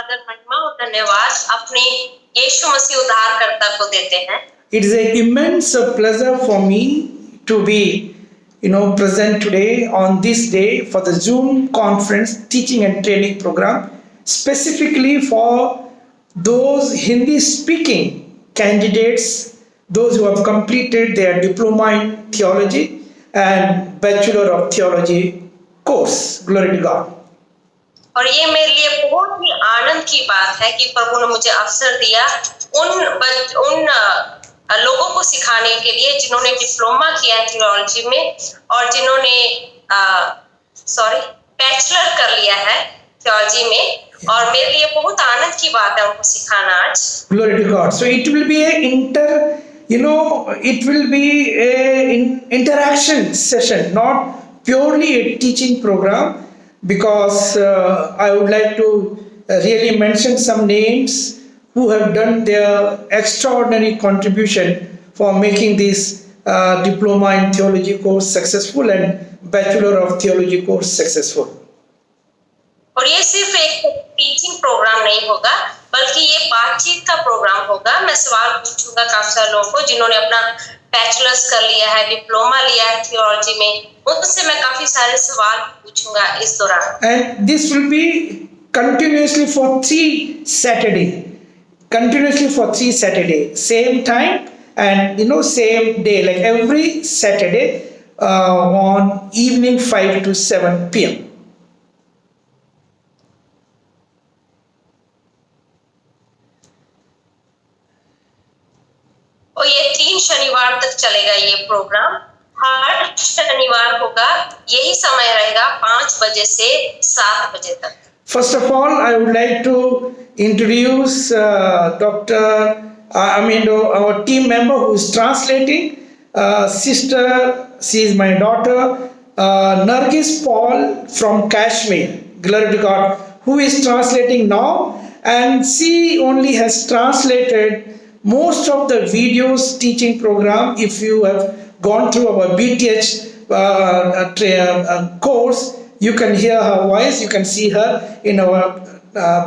आदर महिमा और धन्यवाद अपने यीशु मसीह उद्धारकर्ता को देते हैं। It is an immense pleasure for me to be, present today on this day for the Zoom conference teaching and training program, specifically for those Hindi speaking candidates, those who have completed their diploma in theology and Bachelor of Theology course. Glory to God. और ये मेरे लिए बहुत ही आनंद की बात है कि प्रभु ने मुझे अवसर दिया उन लोगों को सिखाने के लिए जिन्होंने डिप्लोमा किया है थियोलॉजी में और जिन्होंने बैचलर कर लिया है थियोलॉजी में, और मेरे लिए बहुत आनंद की बात है उनको सिखाना आज। Glory to God. So it will be an interaction session, not purely a teaching program, because I would like to really mention some names who have done their extraordinary contribution for making this diploma in theology course successful and Bachelor of Theology course successful. और ये सिर्फ एक teaching programme नहीं होगा बल्कि ये बातचीत का प्रोग्राम होगा। मैं सवाल पूछूंगा काफी सारे लोगों को जिन्होंने अपना बैचलर्स कर लिया है, डिप्लोमा लिया है थियोलॉजी में, उनसे मैं काफी सारे सवाल पूछूंगा इस दौरान। And this will be continuously for 3 Saturday, same time and same day, like every Saturday on evening 5 to 7 p.m. और ये 3 शनिवार तक चलेगा ये प्रोग्राम। हर शनिवार होगा, यही समय रहेगा 5 बजे से 7 बजे तक। First of all, I would like to introduce our team member who is translating, sister, she is my daughter, Nargis Paul from Kashmir, glory to God, who is translating now, and she only has translated most of the videos teaching program. If you have gone through our BTH course, you can hear her voice, you can see her in our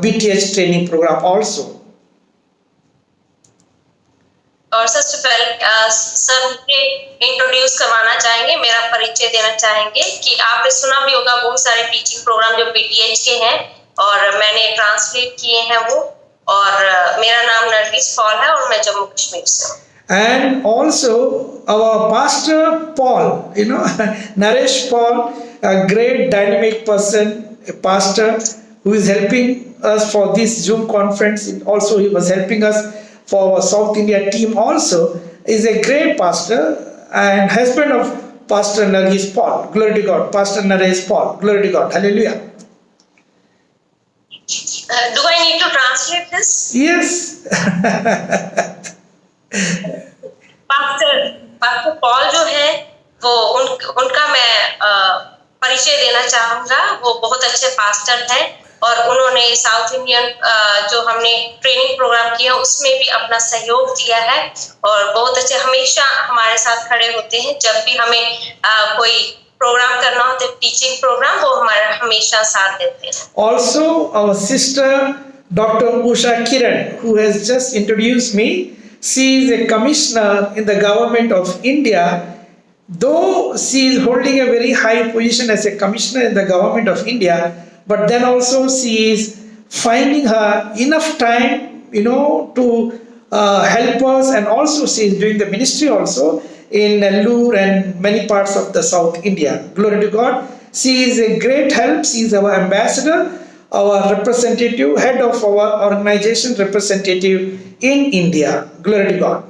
BTH training program also. और सबसे पहले sir मुझे introduce करवाना चाहेंगे, मेरा परिचय देना चाहेंगे कि आपने सुना भी होगा बहुत सारे टीचिंग प्रोग्राम जो BTH के हैं और मैंने ट्रांसलेट किए हैं वो, और मेरा नाम नरगिस पॉल है और मैं जम्मू कश्मीर से हूँ। And also our pastor Paul, Naresh Paul, a great dynamic person, a pastor who is helping us for this Zoom conference. Also he was helping us for our South India team also, is a great pastor and husband of Pastor Nargis Paul. Glory to God. Pastor Naresh Paul. Glory to God. Hallelujah. Do I need to translate this? Yes. Pastor Paul जो है वो उनका मैं परिचय देना चाहूंगा। वो बहुत अच्छे पास्टर हैं और उन्होंने साउथ इंडियन जो हमने ट्रेनिंग प्रोग्राम किया उसमें भी अपना सहयोग दिया है और बहुत अच्छे हमेशा हमारे साथ खड़े होते हैं। जब भी हमें कोई प्रोग्राम करना होता है टीचिंग प्रोग्राम, वो हमारा हमेशा साथ देते हैं। Also our sister Dr. Usha Kiran, who has just introduced me, she is a commissioner in the government of India. Though she is holding a very high position as a commissioner in the government of India, but then also she is finding her enough time, to help us, and also she is doing the ministry also in Nellore and many parts of the South India. Glory to God. She is a great help. She is our ambassador, our representative, head of our organization representative in India. Glory to God.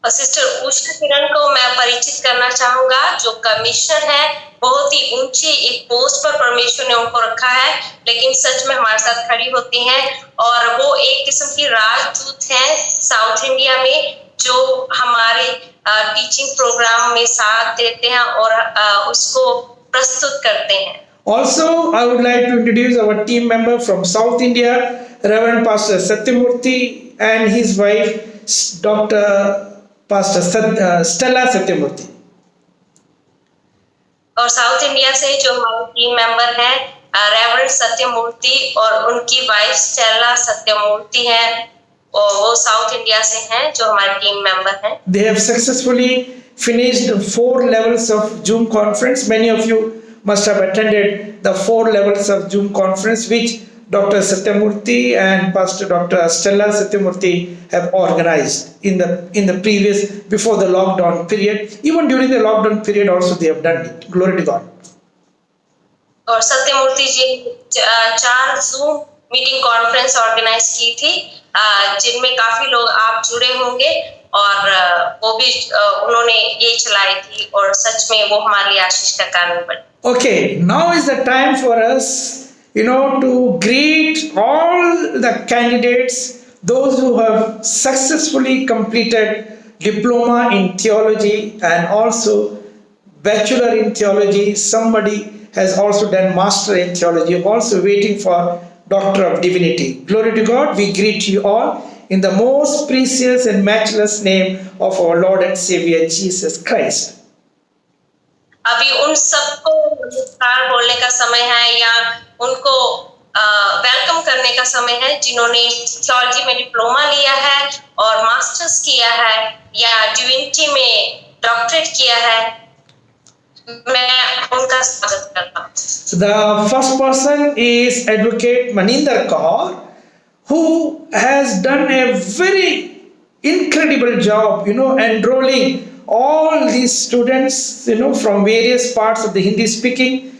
और sister Usha Kiran को मैं परिचित करना चाहूंगा जो commissioner है। बहुत ही ऊंचे एक पोस्ट पर परमेश्वर ने उनको रखा है, लेकिन सच में हमारे साथ खड़ी होती हैं और वो एक किस्म की राजदूत है साउथ इंडिया में जो हमारे टीचिंग प्रोग्राम में साथ देते हैं और उसको प्रस्तुत करते हैं। Also, I would like to introduce our team member from South India, Reverend Pastor Satyamurthy and his wife, Dr. Pastor Stella Satyamurthy. और साउथ इंडिया से जो हमारे टीम मेंबर हैं रेवरेंड सत्यमूर्ति और उनकी वाइफ स्टेला सत्यमूर्ति हैं, और वो साउथ इंडिया से हैं जो हमारे टीम मेंबर हैं। They have successfully finished 4 levels of Zoom conference. Many of you must have attended the 4 levels of Zoom conference which Dr. Satyamurthy and Pastor Dr. Stella Satyamurthy have organized in the previous, before the lockdown period. Even during the lockdown period also they have done it. Glory to God. और सत्यमूर्ति जी 4 zoom meeting conference organise की थी, जिनमें काफी लोग आप जुड़े होंगे, और वो भी उन्होंने ये चलाई थी, और सच में वो हमारे लिए आशीष का कारण बने। Okay, now is the time for us, to greet all the candidates, those who have successfully completed diploma in theology and also bachelor in theology. Somebody has also done master in theology, also waiting for doctor of divinity. Glory to God. We greet you all in the most precious and matchless name of our Lord and Savior Jesus Christ. अभी उन सबको नमस्कार बोलने का समय है, या उनको वेलकम करने का समय है जिन्होंने थियोलॉजी में डिप्लोमा लिया है और मास्टर्स किया है, या डिविनिटी में डॉक्टरेट किया है। मैं उनका स्वागत करता हूँ। The first person is Advocate Maninder Kaur, who has done a very incredible job, enrolling all these students, from various parts of the Hindi-speaking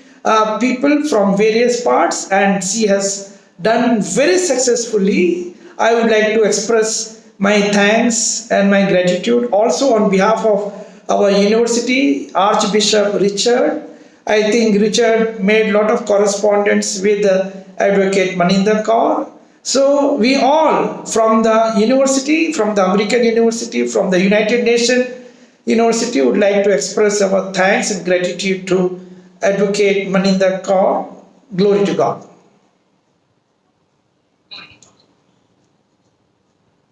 people from various parts, and she has done very successfully. I would like to express my thanks and my gratitude also on behalf of our university, Archbishop Richard. I think Richard made a lot of correspondence with Advocate Maninder Kaur. So we all from the university, from the American University, from the United Nations University would like to express our thanks and gratitude to Advocate Maninder Kaur. Glory to God.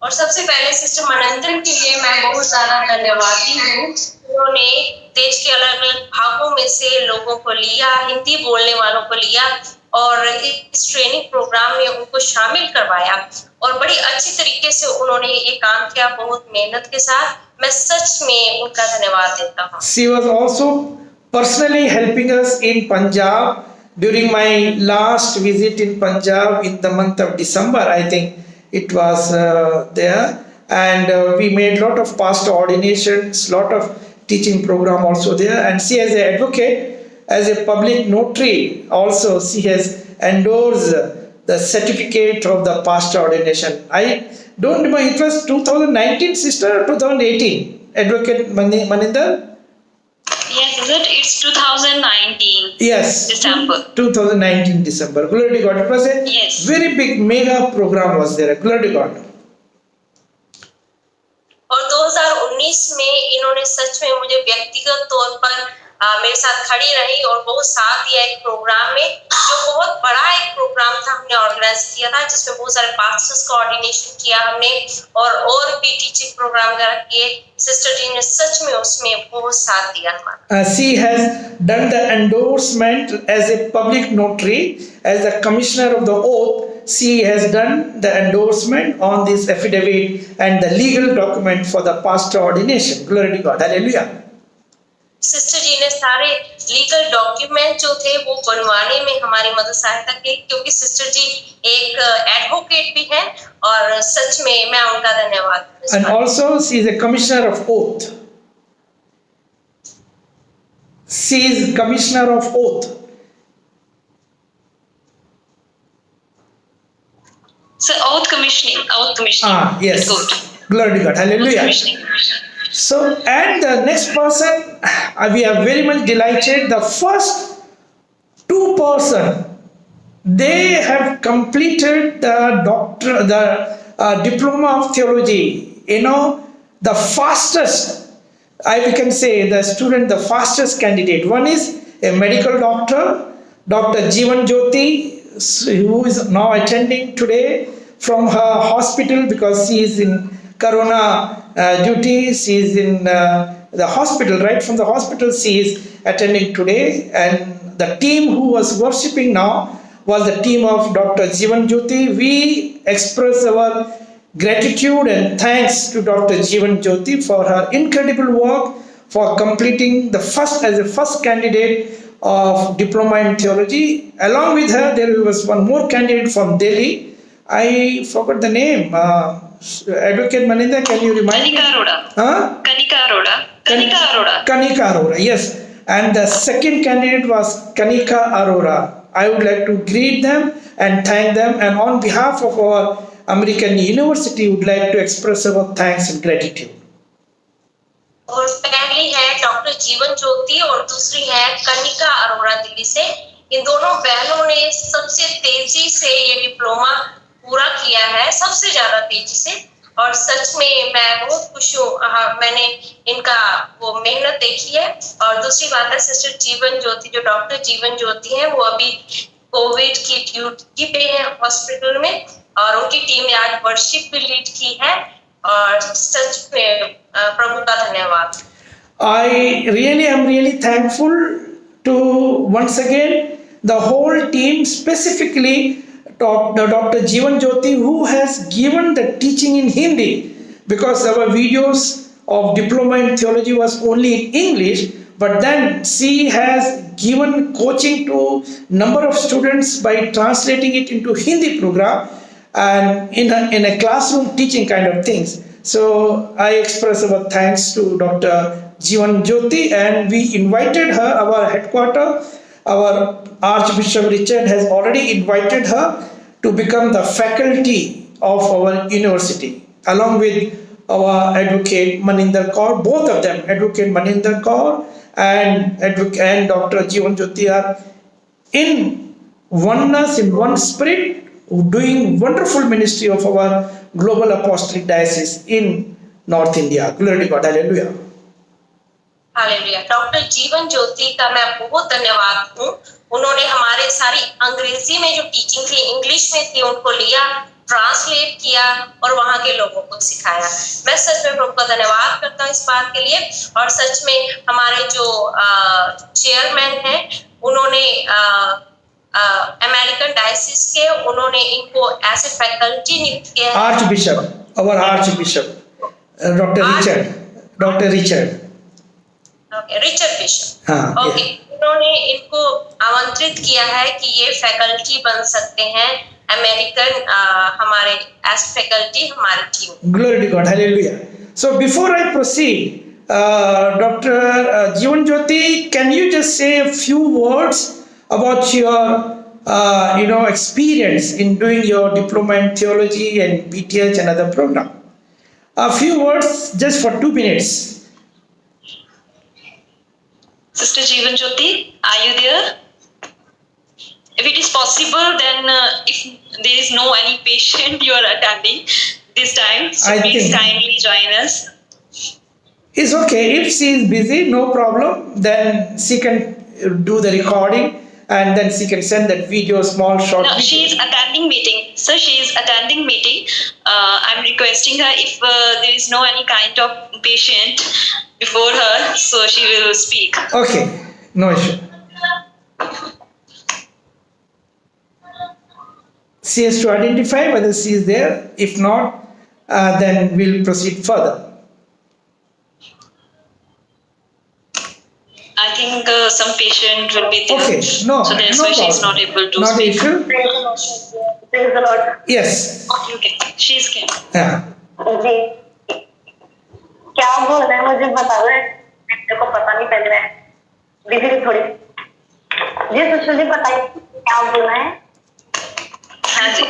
और सबसे पहले sister मनंदन के लिए मैं बहुत ज्यादा धन्यवादी हूँ। उन्होंने देश के अलग अलग भागों में से लोगों को लिया, हिंदी बोलने वालों को लिया, और इस ट्रेनिंग प्रोग्राम में उनको शामिल करवाया, और बड़ी अच्छी तरीके से उन्होंने ये काम किया, बहुत मेहनत के साथ। मैं सच में उनका धन्यवाद देता हूँ। She was also personally helping us in Punjab during my last visit in Punjab in the month of December. I think it was there, and we made lot of pastor ordinations, lot of teaching program also there, and she as an advocate, as a public notary also, she has endorsed the certificate of the pastor ordination. I don't remember, it was 2019 sister or 2018, Advocate Maninder? Yes, is it? It's 2019. Yes. December. 2019 December. Glory to God. It was a Yes. very big mega program was there. Glory to God. और 2019 में इन्होंने सच में मुझे व्यक्तिगत तौर पर मेरे साथ खड़ी रही और बहुत साथ दिया एक प्रोग्राम में, जो बहुत बड़ा एक प्रोग्राम था, हमने ऑर्गेनाइज किया था, जिसमें बहुत सारे पास्टर्स का ऑर्डिनेशन किया हमने, और भी टीचिंग प्रोग्राम किए। सिस्टर जी ने सच में उसमें बहुत साथ दिया हमारा। She has done the endorsement as a public notary, as the commissioner of the oath. She has done the endorsement on this affidavit and the legal document for the pastor ordination. Glory to God. Hallelujah. Sister ji ने सारे legal document जो थे वो बनवाने में हमारी मदद सहायता की, क्योंकि सिस्टर जी एक एडवोकेट भी हैं, और सच में मैं उनका धन्यवाद। And also she is a commissioner of oath. She is commissioner of oath. So oath commissioning. Yes. Good. Glory to God. Hallelujah. So, and the next person, we are very much delighted. The first 2 person, they have completed the diploma of theology. The fastest, we can say the student, the fastest candidate. One is a medical doctor, Dr. Jeevan Jyoti, who is now attending today from her hospital because she is in Corona duty. She is in the hospital, right from the hospital she is attending today, and the team who was worshipping now was the team of Dr. Jivan Jyoti. We express our gratitude and thanks to Dr. Jivan Jyoti for her incredible work for completing the first candidate of diploma in theology. Along with her, there was one more candidate from Delhi. I forgot the name. Advocate Maninda, can you remind me? Kanika Arora. Huh? Kanika Arora. Kanika Arora. Kanika Arora, yes. And the second candidate was Kanika Arora. I would like to greet them and thank them. And on behalf of our American University, would like to express our thanks and gratitude. और पहली है doctor Jeevan Jyoti और दूसरी है कनिका अरोड़ा दिल्ली से। इन दोनों बहनों ने सबसे तेजी से ये डिप्लोमा पूरा किया है, सबसे ज्यादा तेजी से। और सच में मैं बहुत खुश हूँ, मैंने इनका वो मेहनत देखी है। और दूसरी बात है सिस्टर जीवन ज्योति, जो डॉक्टर जीवन ज्योति हैं, वो अभी कोविड की ड्यूटी पे है हॉस्पिटल में, और उनकी टीम ने आज वर्शिप भी लीड की है। और सच में प्रभु का धन्यवाद। I really am really thankful to once again the whole team, specifically Dr. Jivan Jyoti, who has given the teaching in Hindi, because our videos of diploma in theology was only in English, but then she has given coaching to number of students by translating it into Hindi program and in a classroom teaching kind of things. So I express our thanks to Dr. Jivan Jyoti, and we invited her, our headquarter, our Archbishop Richard has already invited her to become the faculty of our university, along with our advocate Maninder Kaur. Both of them, advocate Maninder Kaur and Dr. Jivan Jyoti, are in oneness, in one spirit, doing wonderful ministry of our global apostolic diocese in North India. Glory to God. Hallelujah. Hallelujah. Doctor Jeevan Jyoti का मैं बहुत धन्यवाद हूँ। उन्होंने हमारे सारी अंग्रेजी में जो टीचिंग थी, इंग्लिश में थी, उनको लिया, ट्रांसलेट किया और वहाँ के लोगों को सिखाया। मैं सच में प्रभु का धन्यवाद करता हूँ इस बात के लिए। और सच में हमारे जो चेयरमैन हैं, उन्होंने अमेरिकन डायसिस के, उन्होंने इनको एज ए फैकल्टी नियुक्त किया है। Archbishop, our Archbishop, Dr. Richard. Richard bishop. हाँ, ओके, उन्होंने इनको आमंत्रित किया है कि ये फैकल्टी बन सकते हैं अमेरिकन, हमारे एज फैकल्टी हमारी team. Glory to God. Hallelujah. So before I proceed, Dr. Jivan Jyoti, can you just say a few words about your experience in doing your diploma in theology and BTH and other program? A few words just for 2 minutes. Sister Jivan Jyoti, are you there? If it is possible, then if there is no any patient you are attending this time, so please kindly join us. It's okay. If she is busy, no problem. Then she can do the recording and then she can send that video, small short. No, video. she is attending meeting. Sir, she is attending meeting. I'm requesting her if there is no any kind of patient before her, so she will speak. Okay, no issue. She has to identify whether she is there. If not, then we'll proceed further. I think some patient will be there. Okay, no, so that's no why she is problem. not able to Not speak. issue. Praise the Lord. Yes. Okay, she is came. Yeah. जी क्या बोल रहे हैं मुझे बता दो, मेरे को पता नहीं, पहले मैं बिजी थी थोड़ी। जी सिस्टर जी बताइए क्या बोल रहे हैं। हाँ जी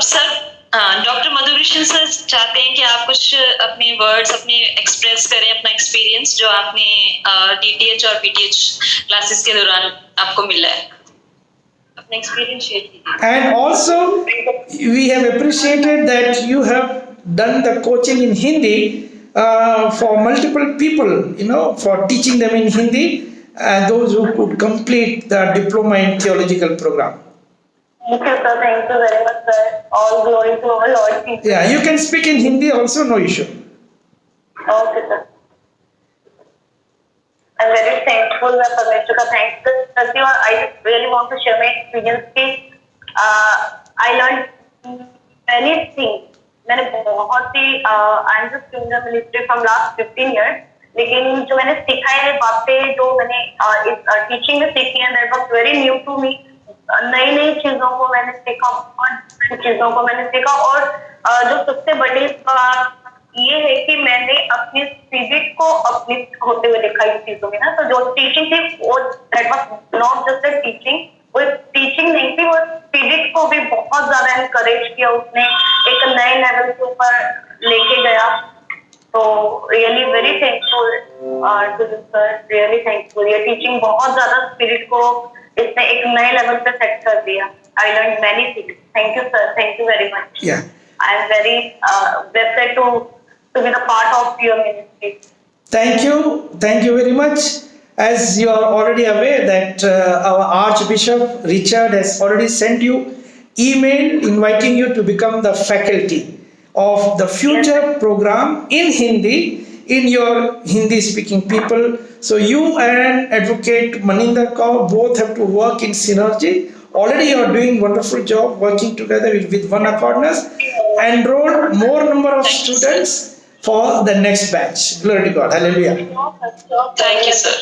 सर, डॉक्टर मधुकृष्ण सर चाहते हैं कि आप कुछ अपने वर्ड्स अपने एक्सप्रेस करें, अपना एक्सपीरियंस जो आपने डीटीएच और बीटीएच क्लासेस के दौरान आपको मिला है, अपना एक्सपीरियंस शेयर कीजिए। And also, we have appreciated that you have done the coaching in Hindi for multiple people, for teaching them in Hindi, those who could complete the diploma in theological program. Thank you sir, thank you very much sir. All glory to our Lord Jesus. Yeah, you can speak in Hindi also, no issue. Okay sir. I'm very thankful मैं परमेश्वर का thanks करती हूँ. I really want to share my experience कि I learned many things. मैंने बहुत ही I'm just in the ministry from last 15 years. लेकिन जो मैंने सीखा है बातें जो मैंने इस टीचिंग में सीखी है that was very new to me. नई नई चीजों को मैंने सीखा, बहुत चीजों को मैंने सीखा. और जो सबसे बड़ी बात ये है कि मैंने अपने स्पिरिट को अपने होते हुए देखा इस चीजों में ना. तो जो टीचिंग थी वो that was not just a teaching, वो टीचिंग नहीं थी, वो स्पिरिट को भी बहुत ज्यादा एनकरेज किया. उसने एक नए लेवल के ऊपर लेके गया. तो really very thankful to this sir, really thankful. ये टीचिंग बहुत ज्यादा स्पिरिट को इसने एक नए लेवल पे सेट कर दिया. I learn many things. Thank you sir, thank you very much. I am very blessed to be the part of your ministry. Thank you very much. As you are already aware that our Archbishop Richard has already sent you email inviting you to become the faculty of the future program in Hindi in your Hindi speaking people. So you and Advocate Maninder Kaur both have to work in synergy. Already you are doing wonderful job working together with one accordness. Enroll more number of students for the next batch. Glory to God. Hallelujah. Thank you, sir.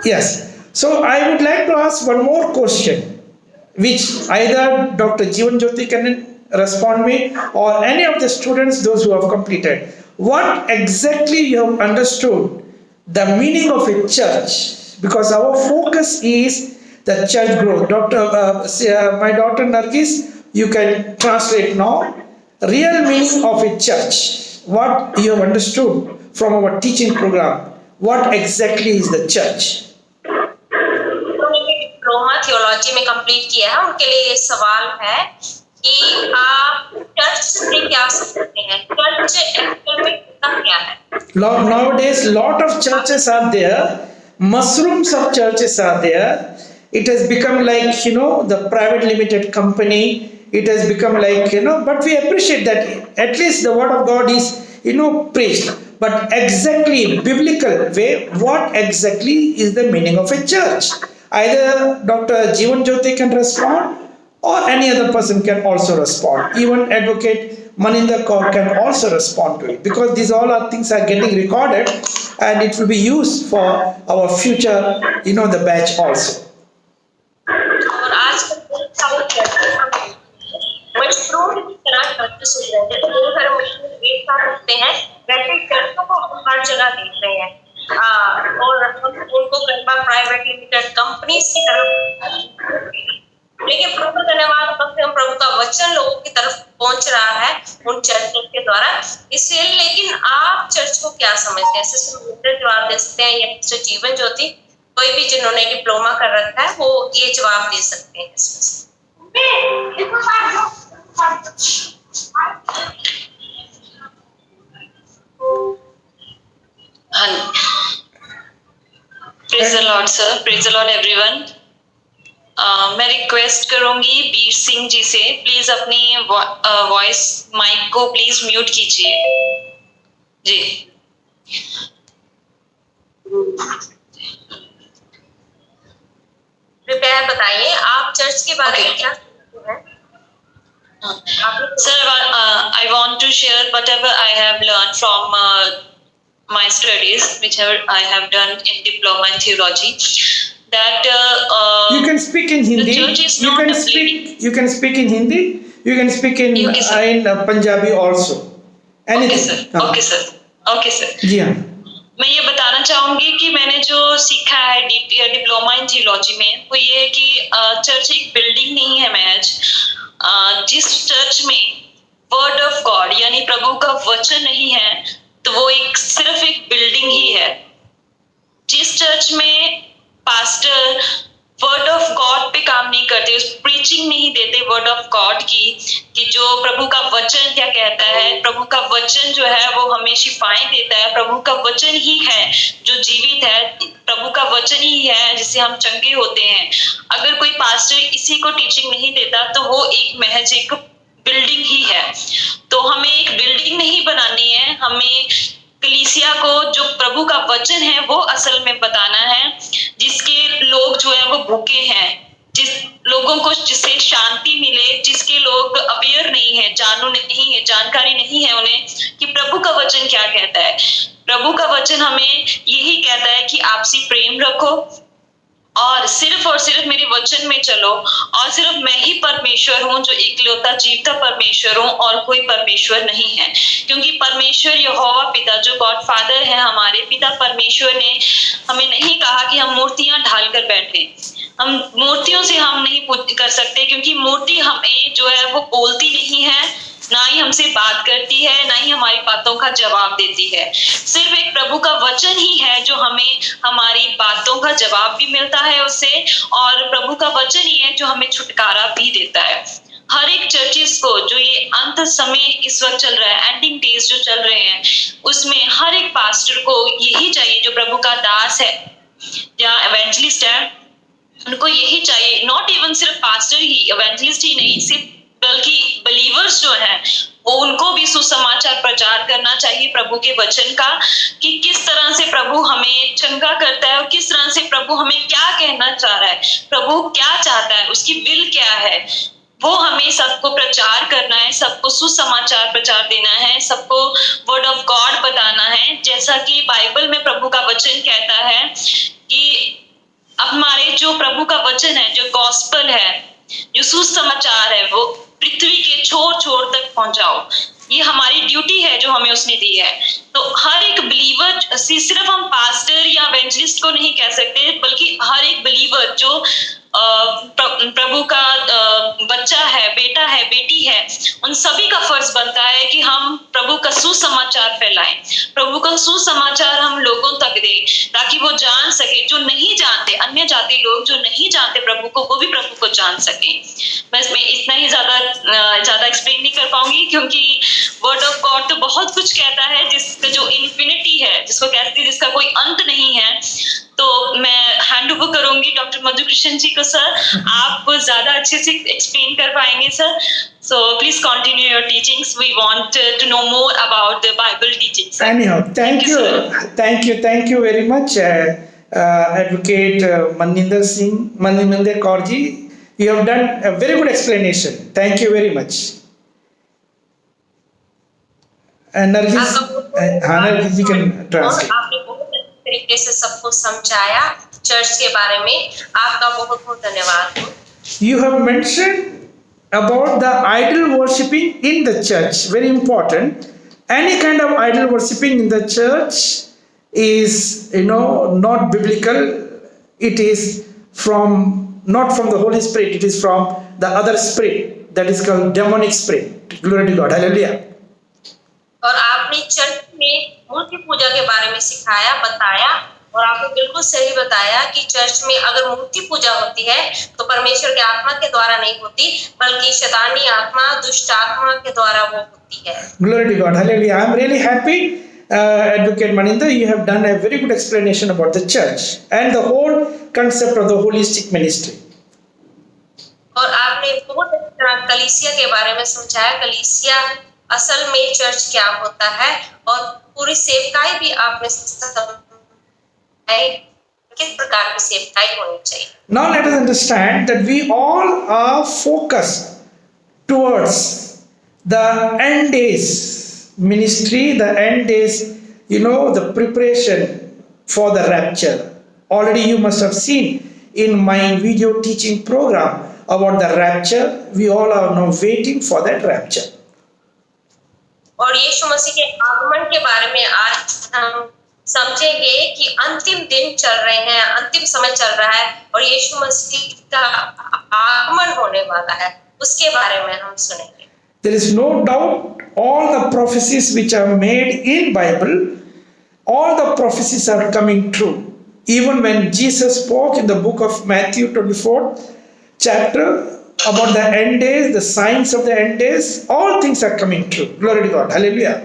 Yes. So I would like to ask one more question, which either Dr. Jeevan Jyoti can respond me or any of the students, those who have completed. What exactly you have understood the meaning of a church? Because our focus is the church growth. My daughter Nargis, you can translate now. Real meaning of a church, what you have understood from our teaching program, what exactly is the church? उन्होंने diploma theology में complete किया है. उनके लिए ये सवाल है कि आप चर्च से क्या समझते हैं, चर्च एक्चुअल में क्या है. Nowadays lot of churches are there, mushrooms of churches are there. It has become like the private limited company. It has become like but we appreciate that at least the word of God is preached. But exactly biblical way, what exactly is the meaning of a church? Either Dr. Jeevan Jyoti can respond or any other person can also respond. Even Advocate Maninder Kaur can also respond to it, because these all are things are getting recorded and it will be used for our future the batch also. और आजकल mushroom की तरह church से जैसे दो घर mushroom एक साथ होते हैं, वैसे चर्चों को हम हर जगह देख रहे हैं. और हम उनको कई बार प्राइवेट लिमिटेड कंपनीज की तरफ, लेकिन प्रभु धन्यवाद वक्त हम प्रभु का वचन लोगों की तरफ पहुंच रहा है उन चर्चों के द्वारा. इसलिए लेकिन आप चर्च को क्या समझते हैं? सिस्टर जवाब दे सकते हैं या सिस्टर जीवन ज्योति, कोई भी जिन्होंने डिप्लोमा कर रखा है वो ये जवाब दे सकते हैं इसमें. Praise the Lord, sir. Praise the Lord, everyone. मैं रिक्वेस्ट करूंगी बीर सिंह जी से, प्लीज अपनी वॉइस माइक को प्लीज म्यूट कीजिए जी. कृपया बताइए आप चर्च के बारे में क्या सोचते हैं? Sir, I want to share whatever I have learned from my studies, whichever I have done in diploma in theology. That you can speak in Hindi. You can speak in Hindi. You can speak in Punjabi also. Anything. Okay, sir. Okay, sir. जी हाँ. मैं ये बताना चाहूंगी कि मैंने जो सीखा है डिप्लोमा इन थियोलॉजी में, वो ये है कि चर्च एक बिल्डिंग नहीं है महज. जिस चर्च में वर्ड ऑफ गॉड यानी प्रभु का वचन नहीं है, तो वो सिर्फ एक बिल्डिंग ही है. जिस चर्च में पास्टर वर्ड ऑफ गॉड पे काम नहीं करते, उस प्रीचिंग नहीं देते वर्ड ऑफ गॉड की, कि जो प्रभु का वचन क्या कहता है, प्रभु का वचन जो है वो हमें शिफाएं देता है, प्रभु का वचन ही है जो जीवित है, प्रभु का वचन ही है जिससे हम चंगे होते हैं. अगर कोई पास्टर इसी को टीचिंग नहीं देता तो वो एक महज एक बिल्डिंग ही है. तो हमें एक बिल्डिंग नहीं बनानी है, हमें कलीसिया को जो प्रभु का वचन है वो असल में बताना है, जिसके लोग जो है वो भूखे हैं, जिस लोगों को जिससे शांति मिले, जिसके लोग अवेयर नहीं है, जानकारी नहीं है उन्हें कि प्रभु का वचन क्या कहता है। प्रभु का वचन हमें यही कहता है कि आपसी प्रेम रखो और सिर्फ मेरे वचन में चलो, और सिर्फ मैं ही परमेश्वर हूँ जो इकलौता जीवता परमेश्वर हूँ और कोई परमेश्वर नहीं है। क्योंकि परमेश्वर यहोवा पिता जो गॉड फादर है, हमारे पिता परमेश्वर ने हमें नहीं कहा कि हम मूर्तियां ढाल कर बैठे। हम मूर्तियों से हम नहीं कर सकते, क्योंकि मूर्ति हमें जो है वो बोलती नहीं है, ना ही हमसे बात करती है, ना ही हमारी बातों का जवाब देती है। सिर्फ एक प्रभु का वचन ही है जो हमें हमारी बातों का जवाब भी मिलता है उससे, और प्रभु का वचन ही है जो हमें छुटकारा भी देता है। हर एक चर्चिस को जो ये अंत समय इस वक्त चल रहा है, एंडिंग डेज जो चल रहे हैं, उसमें हर एक पास्टर को यही चाहिए, जो प्रभु का दास है या एवेंजलिस्ट है, उनको यही चाहिए। नॉट इवन सिर्फ पास्टर ही, एवेंजलिस्ट ही नहीं, सिर्फ बल्कि बलीवर्स जो हैं वो उनको भी सुसमाचार प्रचार करना चाहिए प्रभु के वचन का, कि किस तरह से प्रभु हमें चंगा करता है और किस तरह से प्रभु हमें क्या कहना चाह रहा है, प्रभु क्या चाहता है, उसकी विल क्या है, वो हमें सबको प्रचार करना है, सबको सुसमाचार प्रचार देना है, सबको वर्ड ऑफ गॉड बताना है। जैसा कि बाइबल में प्रभु का वचन कहता है कि हमारे जो प्रभु का वचन है, जो गॉस्पल है, जो सुसमाचार है, वो पृथ्वी के छोर छोर तक पहुंचाओ। ये हमारी ड्यूटी है जो हमें उसने दी है। तो हर एक बिलीवर, सिर्फ हम पास्टर या एवेंजलिस्ट को नहीं कह सकते, बल्कि हर एक बिलीवर जो प्रभु का बच्चा है, बेटा है, बेटी है, उन सभी का फर्ज बनता है कि हम प्रभु का सुसमाचार फैलाएं, प्रभु का सुसमाचार हम लोगों तक दें, ताकि वो जान सके, जो नहीं जानते, अन्य जाति लोग जो नहीं जानते प्रभु को, वो भी प्रभु को जान सके। बस मैं इतना ही ज्यादा एक्सप्लेन नहीं कर पाऊंगी, क्योंकि वर्ड ऑफ गॉड तो बहुत कुछ कहता है, जिसका जो इन्फिनिटी है, जिसको कहते हैं जिसका कोई अंत नहीं है। तो मैं हैंड ओवर करूंगी डॉक्टर मधुकृष्ण जी को। सर, आप ज्यादा अच्छे से एक्सप्लेन कर पाएंगे sir, so please continue your teachings. We want to know more about the Bible teachings. Anyhow, thank you very much, Advocate Maninder Kaur ji. You have done a very good explanation. Thank you very much. And Nargis ji can translate. आपने बहुत अच्छे तरीके से सबको समझाया church के बारे में, आपका बहुत बहुत धन्यवाद। You have mentioned about the idol worshipping in the church. Very important. Any kind of idol worshipping in the church is, not biblical. It is not from the Holy Spirit. It is from the other spirit that is called demonic spirit. Glory to God. Hallelujah. और आपने church में मूर्ति पूजा के बारे में सिखाया, बताया, और आपने बिल्कुल सही बताया कि चर्च में अगर मूर्ति पूजा होती है तो परमेश्वर की आत्मा के द्वारा नहीं होती, बल्कि शैतानी आत्मा, दुष्ट आत्मा के द्वारा वो होती है। Glory to God. Hallelujah. I am really happy, Advocate Maninder, you have done a very good explanation about the church and the whole concept of the holistic ministry. और आपने बहुत अच्छी तरह कलीसिया के बारे में समझाया, कलीसिया असल में चर्च क्या होता है, और पूरी सेवकाई भी आपने किस प्रकार की सेवकाई होनी चाहिए। Now let us understand that we all are focused towards the end days ministry, the end days, the preparation for the rapture. Already you must have seen in my video teaching program about the rapture. We all are now waiting for that rapture. और यीशु मसीह के आगमन के बारे में आज हम समझेंगे कि अंतिम दिन चल रहे हैं, अंतिम समय चल रहा है, और यीशु मसीह का आगमन होने वाला है, उसके बारे में हम सुनेंगे। There is no doubt all the prophecies which are made in Bible, all the prophecies are coming true. Even when Jesus spoke in the book of Matthew 24 chapter about the end days, the signs of the end days, all things are coming true. Glory to God. Hallelujah.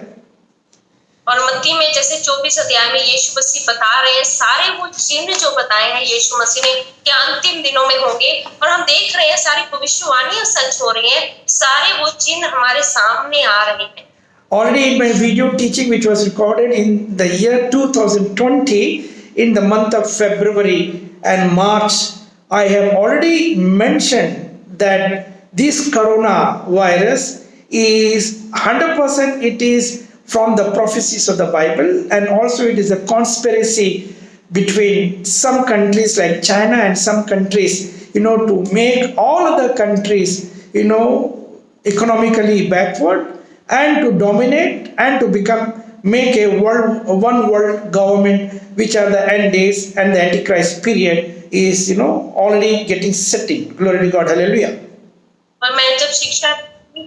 और मत्ती में जैसे 24 अध्याय में यीशु मसीह बता रहे हैं, सारे वो चिन्ह जो बताए हैं यीशु मसीह ने कि अंतिम दिनों में होंगे, और हम देख रहे हैं सारी भविष्यवाणियां सच हो रही हैं, सारे वो चिन्ह हमारे सामने आ रहे हैं। Already in my video teaching, which was recorded in the year 2020, in the month of February and March, I have already mentioned that this coronavirus is 100%, it is from the prophecies of the Bible, and also it is a conspiracy between some countries like China and some countries, to make all other countries, economically backward, and to dominate and to make a one world government, which are the end days, and the Antichrist period is already getting setting. Glory to God, hallelujah. और मैंने जब शिक्षा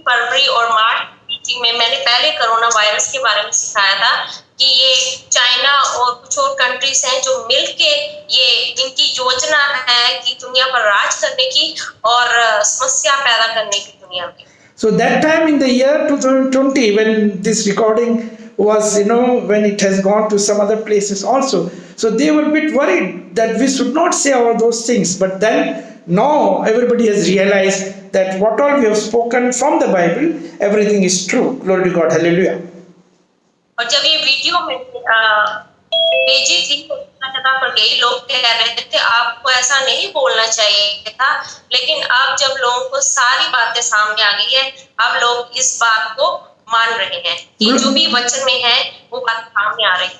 फरवरी और मार्च meeting में मैंने पहले corona virus के बारे में सिखाया था कि ये चाइना और कुछ और कंट्रीज हैं जो मिलके ये इनकी योजना है कि दुनिया पर राज करने की और समस्या पैदा करने की दुनिया में. So that time in the year 2020, when this recording was, when it has gone to some other places also, so they were a bit worried that we should not say all those things. But then now everybody has realized that what all we have spoken from the Bible, everything is true. Glory to God, hallelujah. और जब ये video में भेजी थी तो जगह पर गई, लोग कह रहे थे आपको ऐसा नहीं बोलना चाहिए था, लेकिन अब जब लोगों को सारी बातें सामने आ गई है, अब लोग इस बात को मान रहे हैं कि जो भी वचन में है वो बात सामने आ रही है.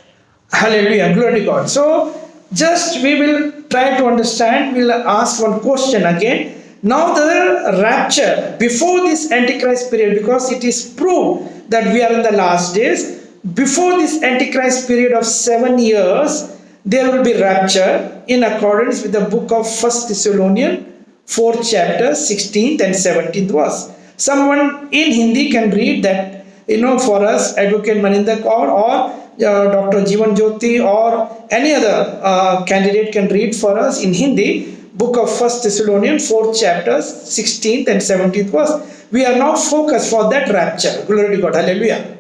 Hallelujah, glory to God. So just we will try to understand, we'll ask one question again. Now the rapture before this Antichrist period, because it is proved that we are in the last days, before this Antichrist period of 7 years, there will be rapture in accordance with the book of 1 Thessalonians 4th chapter 16th and 17th verse. Someone in Hindi can read that, for us, Advocate Maninder Kaur or Dr. Jeevan Jyoti or any other candidate can read for us in Hindi, book of 1 Thessalonians 4th chapter 16th and 17th verse. We are now focused for that rapture. Glory to God, hallelujah.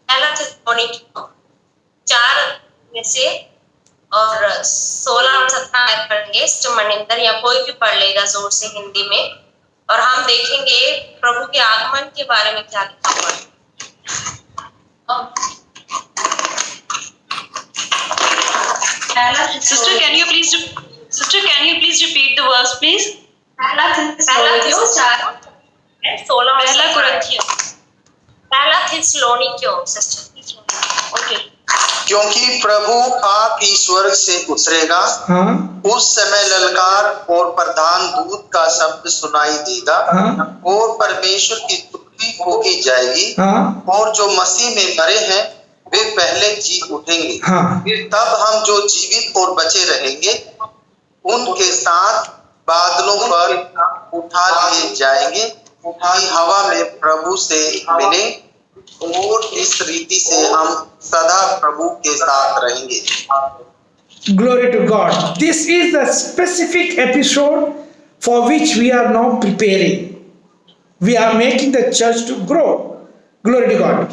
पहला थिस्सलुनीकियों 4 में से और 16 और 17 आयत पढ़ेंगे. Sister Maninder या कोई भी पढ़ लेगा जोर से हिंदी में, और हम देखेंगे प्रभु के आगमन के बारे में क्या लिखा हुआ है. Sister, can you please repeat the verse, please? पहला थिस्सलुनीकियों 4 16 पहला कुरिन्थियों. पहला थिस्सलुनीकियों सिस्टर. ओके. क्योंकि प्रभु आप ही स्वर्ग से उतरेगा, उस समय ललकार और प्रधान दूत का शब्द सुनाई देगा, और परमेश्वर की स्तुति होगी जाएगी, और जो मसीह में मरे हैं वे पहले जी उठेंगे. फिर तब हम जो जीवित और बचे रहेंगे उनके साथ बादलों पर उठा लिए जाएंगे, हवा में प्रभु से मिले, और इस रीति से हम सदा प्रभु के साथ रहेंगे. Glory to God. This is the specific episode for which we are now preparing. We are making the church to grow. Glory to God.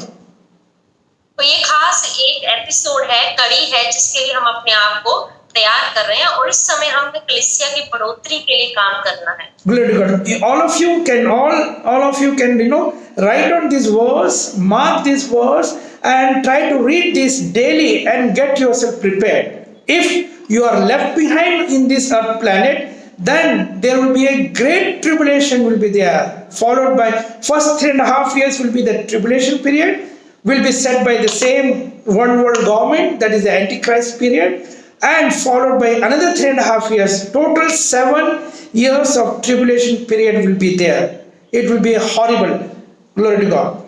तो ये खास एक एपिसोड है, कड़ी है, जिसके लिए हम अपने आप को तैयार कर रहे हैं, और इस समय हमें कलीसिया की बढ़ोतरी के लिए काम करना है. Glory to God. All of you can write on this verse, mark this verse, and try to read this daily and get yourself prepared. If you are left behind in this earth planet, then there will be a great tribulation will be there, followed by first 3.5 years will be the tribulation period, will be set by the same one world government, that is the Antichrist period, and followed by another 3.5 years. Total 7 years of tribulation period will be there. It will be horrible. Glory to God.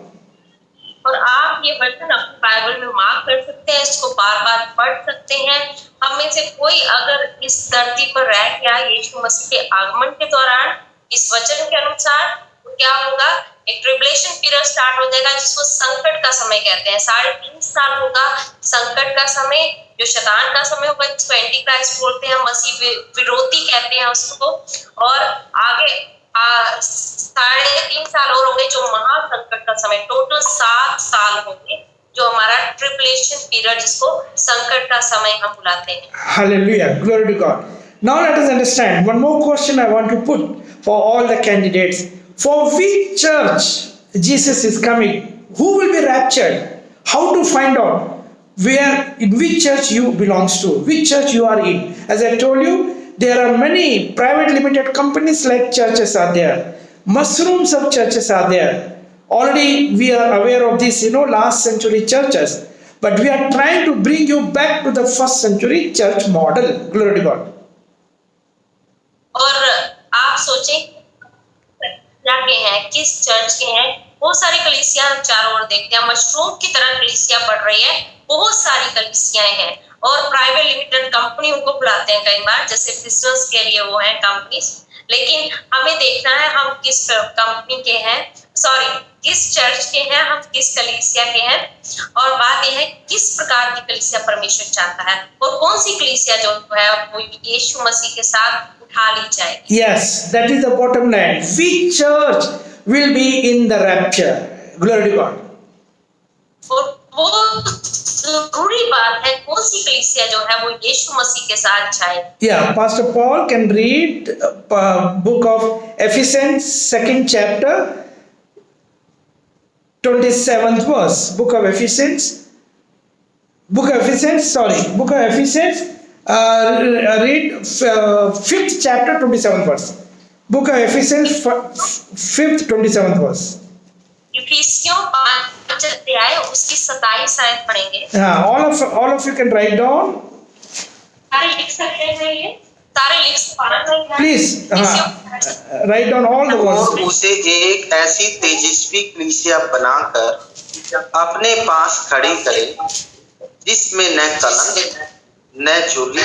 और आप ये वचन अपने Bible में mark कर सकते हैं, इसको बार बार पढ़ सकते हैं. हम में से कोई अगर इस धरती पर रह गया यीशु मसीह के आगमन के दौरान इस वचन के अनुसार, तो क्या होगा, एक ट्रिबुलेशन पीरियड स्टार्ट हो जाएगा, जिसको संकट का समय कहते हैं. 3.5 साल होगा संकट का समय, जो शैतान का समय होगा, जिसको एंटी क्राइस्ट बोलते हैं, मसीह विरोधी कहते हैं उसको. और आगे 3.5 साल और होंगे जो महासंकट का समय. टोटल 7 साल होंगे जो हमारा ट्रिबुलेशन पीरियड, जिसको संकट का समय हम बुलाते हैं. Hallelujah, glory to God. Now let us understand one more question I want to put for all the candidates. For which church Jesus is coming, who will be raptured? How to find out where, in which church you belongs to, which church you are in? As I told you, there are many private limited companies like churches are there. Mushrooms of churches are there. Already we are aware of this, last century churches. But we are trying to bring you back to the first century church model. Glory to God. और आप सोचें क्या के हैं, किस church के हैं। बहुत सारी कलीसिया हम चारों ओर देखते हैं, मशरूम की तरह कलीसिया बढ़ रही है। बहुत सारी कलीसियाएं हैं और प्राइवेट लिमिटेड कंपनी उनको बुलाते हैं कई बार, जैसे बिजनेस के लिए वो है कंपनीज। लेकिन हमें देखना है हम किस कंपनी के हैं, सॉरी किस चर्च के हैं, हम किस कलीसिया के हैं। और बात यह है किस प्रकार की कलीसिया परमेश्वर चाहता है और कौन सी कलीसिया जो है वो यीशु मसीह के साथ उठा ली जाएगी। Yes, that is the bottom line. Which church will be in the rapture? Glory to God. और वो जरूरी बात है कौन सी कलीसिया जो है वो यीशु मसीह के साथ जाएगी। Yeah, Pastor Paul can read book of Ephesians, 2nd chapter, 27th verse. Book of Ephesians, read 5th chapter, 27th verse. Book of Ephesians, 5th, 27th verse. इफिसियों 5 अध्याय उसकी 27 आयत पढ़ेंगे। All of you can write down. सारे लिख सकते हैं ये, सारे लिख सकते हैं। Please write down all the और verses. उसे एक ऐसी तेजस्वी कलीसिया बनाकर अपने पास खड़ी करे जिसमें न कलंक, न चोरी,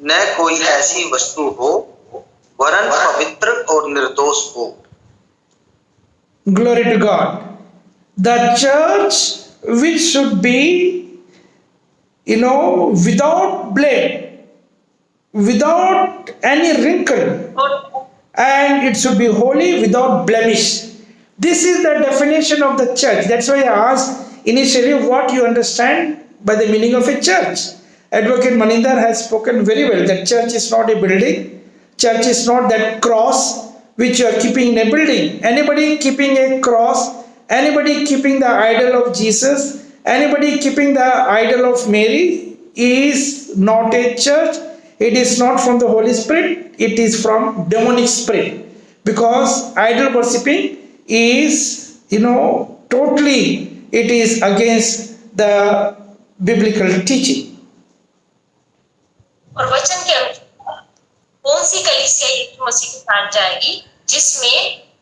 न कोई ऐसी वस्तु हो, वरन पवित्र और निर्दोष हो। Glory to God. The church which should be, without blame, without any wrinkle, and it should be holy without blemish. This is the definition of the church. That's why I asked initially what you understand by the meaning of a church. Advocate Manindar has spoken very well that church is not a building. Church is not that cross which you are keeping in a building. Anybody keeping a cross, anybody keeping the idol of Jesus, anybody keeping the idol of Mary is not a church. It is not from the Holy Spirit. It is from demonic spirit. Because idol worshipping is, totally, it is against the biblical teaching. और वचन के अनुसार कौन सी कलीसिया यीशु मसीह के साथ जाएगी जिसमें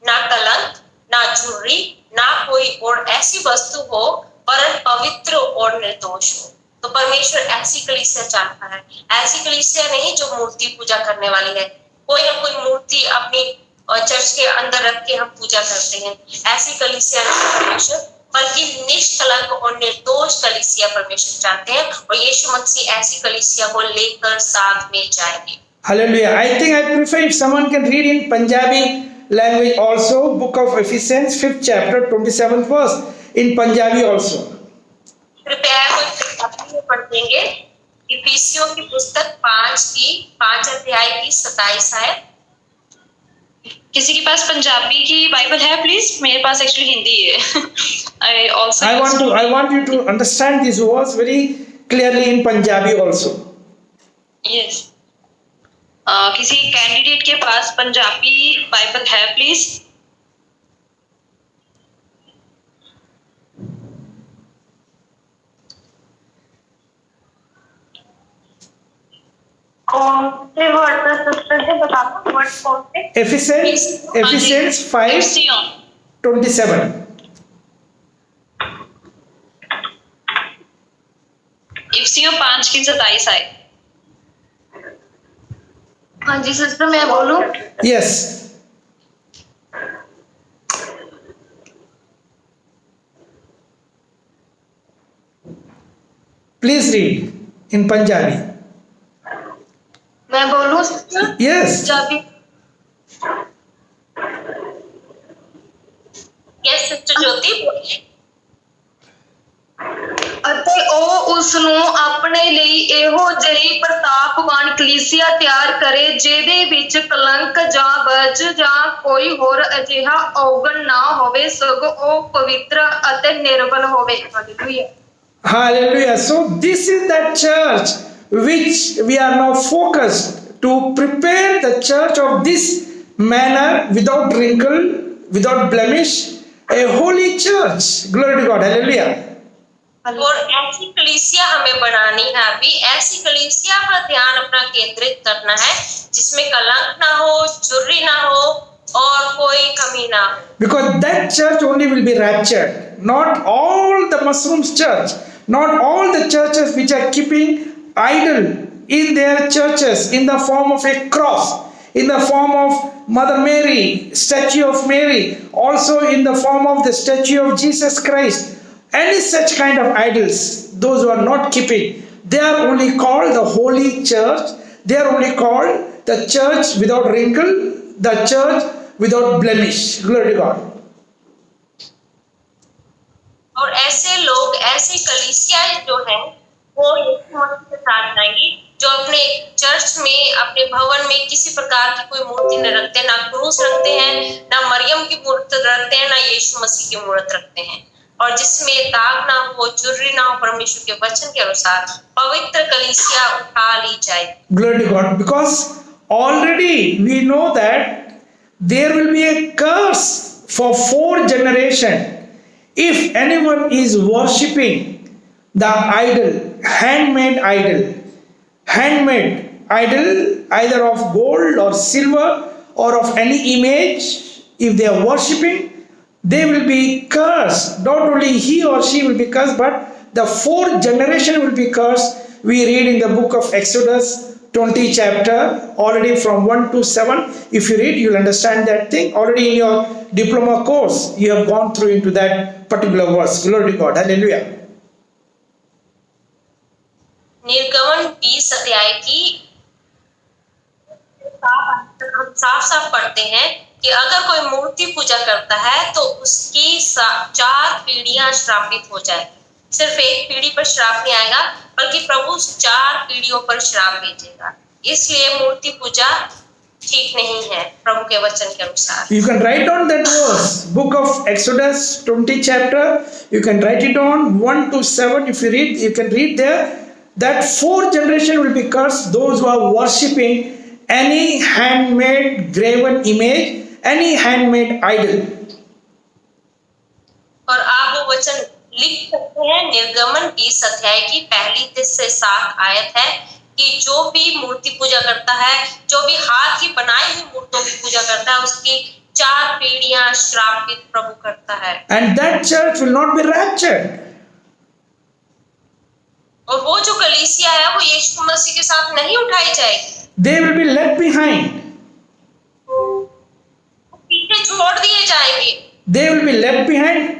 ना कलंक, ना झुर्री, ना कोई और ऐसी वस्तु हो, वरन पवित्र और निर्दोष हो। तो परमेश्वर ऐसी कलीसिया चाहता है, ऐसी कलीसिया नहीं जो मूर्ति पूजा करने वाली है। कोई ना कोई मूर्ति अपनी चर्च के अंदर रख के हम पूजा करते हैं, ऐसी कलीसिया नहीं परमेश्वर, बल्कि निष्कलंक और निर्दोष कलीसिया परमेश्वर चाहते हैं। और यीशु मसीह ऐसी कलीसिया को लेकर साथ में जाएंगे। Hallelujah. I think I prefer if someone can read in Punjabi language also, book of Ephesians, 5th chapter, 27th verse, in Punjabi also. कृपया कोई में पढ़ देंगे इफिसियों की पुस्तक 5 अध्याय की 27 आयत। किसी के पास पंजाबी की बाइबल है प्लीज? मेरे पास एक्चुअली हिंदी है। I want you to understand this verse very clearly in Punjabi also. Yes. किसी कैंडिडेट के पास पंजाबी बाइबल है प्लीज? कौन से वर्ड का सिस्टर जी बताना, वर्ड कौन से? Ephesians 5:27. इफिसियों 5 की 27 आए। हाँ जी सिस्टर, मैं बोलूं? Yes. Please read in Punjabi. मैं बोलूं sister? Yes. Punjabi. Yes sister Jyoti बोलिए। ਅਤੇ ਉਹ ਉਸ ਉਸ ਨੂੰ ਆਪਣੇ ਲਈ ਇਹੋ ਜਿਹੀ ਪ੍ਰਤਾਪਵਾਨ ਕਲੀਸਿਆ ਤਿਆਰ ਕਰੇ ਜਿਹਦੇ ਵਿੱਚ ਕਲੰਕ ਜਾਂ ਬਜ ਜਾਂ ਕੋਈ ਹੋਰ ਅਜਿਹਾ ਔਗਣ ਨਾ ਹੋਵੇ, ਸਗੋਂ ਉਹ ਪਵਿੱਤਰ ਅਤੇ ਨਿਰਮਲ ਹੋਵੇ। Hallelujah. Hallelujah. So this is that church which we are now focused to prepare the church of this manner, without wrinkle, without blemish, a holy church. Glory to God. Hallelujah. और ऐसी कलीसिया हमें बनानी है, अभी ऐसी कलीसिया पर ध्यान अपना केंद्रित करना है जिसमें कलंक ना हो, चुर्री ना हो और कोई कमी ना हो। Because that church only will be raptured. Not all the Muslims church, not all the churches which are keeping idol in their churches in the form of a cross, in the form of Mother Mary, statue of Mary, also in the form of the statue of Jesus Christ. Any such kind of idols, those who are not keeping, they are only called the holy church. They are only called the church without wrinkle, the church without blemish. Glory to God. और ऐसे लोग, ऐसी कलीसियाएं जो हैं वो यीशु मसीह के साथ जाएंगी, जो अपने चर्च में, अपने भवन में किसी प्रकार की कोई मूर्ति न रखते, ना क्रूस रखते हैं, ना मरियम की मूर्ति रखते हैं, ना यीशु मसीह की मूर्त रखते हैं, और जिसमें दाग ना हो, चुर्री ना हो, परमेश्वर के वचन के अनुसार पवित्र कलीसिया उठा ली जाए। Glory to God. Because already we know that there will be a curse for 4 generations if anyone is worshipping the idol, handmade idol, either of gold or silver or of any image. If they are worshipping, they will be cursed. Not only he or she will be cursed, but the 4th generation will be cursed. We read in the book of Exodus 20 chapter, already from 1 to 7. If you read, you will understand that thing. Already in your diploma course, you have gone through into that particular verse. Glory to God. Hallelujah. निर्गमन 20 अध्याय की हम साफ साफ पढ़ते हैं कि अगर कोई मूर्ति पूजा करता है तो उसकी 4 पीढ़ियां श्रापित हो जाएगी। सिर्फ एक पीढ़ी पर श्राप नहीं आएगा, बल्कि प्रभु 4 पीढ़ियों पर श्राप भेजेगा। इसलिए मूर्ति पूजा ठीक नहीं है प्रभु के वचन के अनुसार। You can write down that verse, book of Exodus 20 chapter. You can write it on 1 to 7. If you read, you can read there that 4 generation will be cursed. Those who are worshipping any handmade graven image, any handmade idol. और आप वो वचन लिख सकते हैं, निर्गमन 20 अध्याय की पहली से 7 आयत है कि जो भी मूर्ति पूजा करता है, जो भी हाथ की बनाई हुई मूर्तों की पूजा करता है, उसकी 4 पीढ़ियां श्रापित प्रभु करता है। And that church will not be raptured. और वो जो कलीसिया है वो यीशु मसीह के साथ नहीं उठाई जाएगी। They will be left behind. पीछे छोड़ दिए जाएंगे। They will be left behind.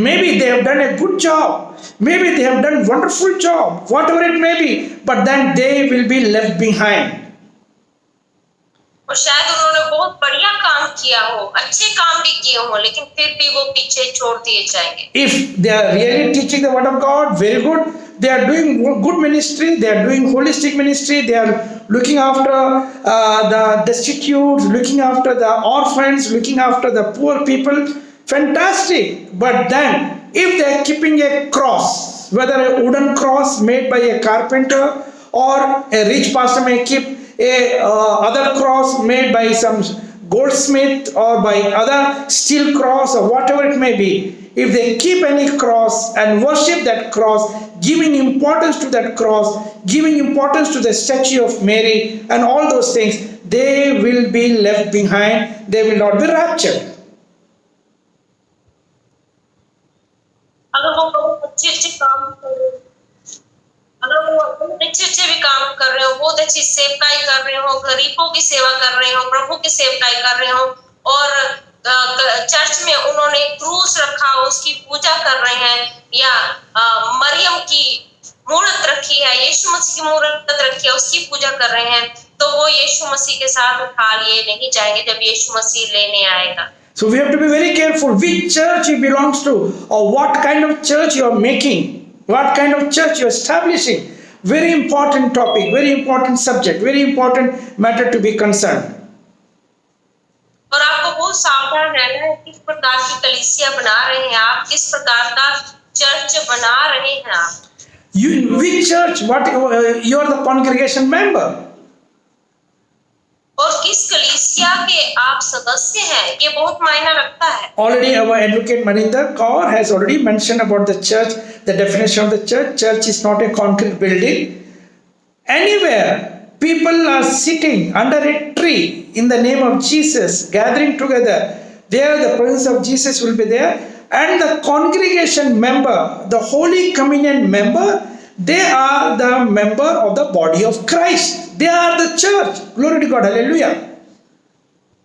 Maybe they have done a good job. Maybe they have done wonderful job. Whatever it may be, but then they will be left behind. और शायद उन्होंने बहुत बढ़िया काम किया हो, अच्छे काम भी किए हो, लेकिन फिर भी वो पीछे छोड़ दिए जाएंगे। If they are really teaching the word of God, very good. They are doing good ministry. They are doing holistic ministry. They are looking after the destitute, looking after the orphans, looking after the poor people. Fantastic. But then, if they are keeping a cross, whether a wooden cross made by a carpenter or a rich pastor may keep a other cross made by some goldsmith or by other steel cross or whatever it may be, if they keep any cross and worship that cross, giving importance to that cross, giving importance to the statue of Mary and all those things, they will be left behind. They will not be raptured. अगर वो बहुत अच्छे काम कर रहे हो, अगर वो बहुत अच्छे भी काम कर रहे हो, बहुत अच्छी सेवकाई कर रहे हो, गरीबों की सेवा कर रहे हो, प्रभु की सेवकाई कर रहे हो, और चर्च में उन्होंने क्रूस रखा, उसकी पूजा कर रहे हैं, या मरियम की मूर्त रखी है, यीशु मसीह की मूर्त रखी है, उसकी पूजा कर रहे हैं, तो वो यीशु मसीह के साथ उठा लिए नहीं जाएंगे जब यीशु मसीह लेने आएगा। So we have to be very careful which church you belongs to or what kind of church you are making. What kind of church you're establishing? Very important topic, very important subject, very important matter to be concerned. और आपको बहुत सावधान रहना है किस प्रकार की कलीसिया बना रहे हैं आप, किस प्रकार का चर्च बना रहे हैं आप. You in which church? What you are the congregation member. और किस कलीसिया के आप सदस्य हैं, ये बहुत मायना रखता है. Already our advocate Maninder Kaur has already mentioned about the church, the definition of the church. Church is not a concrete building. Anywhere people are sitting under a tree in the name of Jesus, gathering together, there the presence of Jesus will be there, and the congregation member, the Holy Communion member, they are the member of the body of Christ. They are the church. Glory to God. Hallelujah.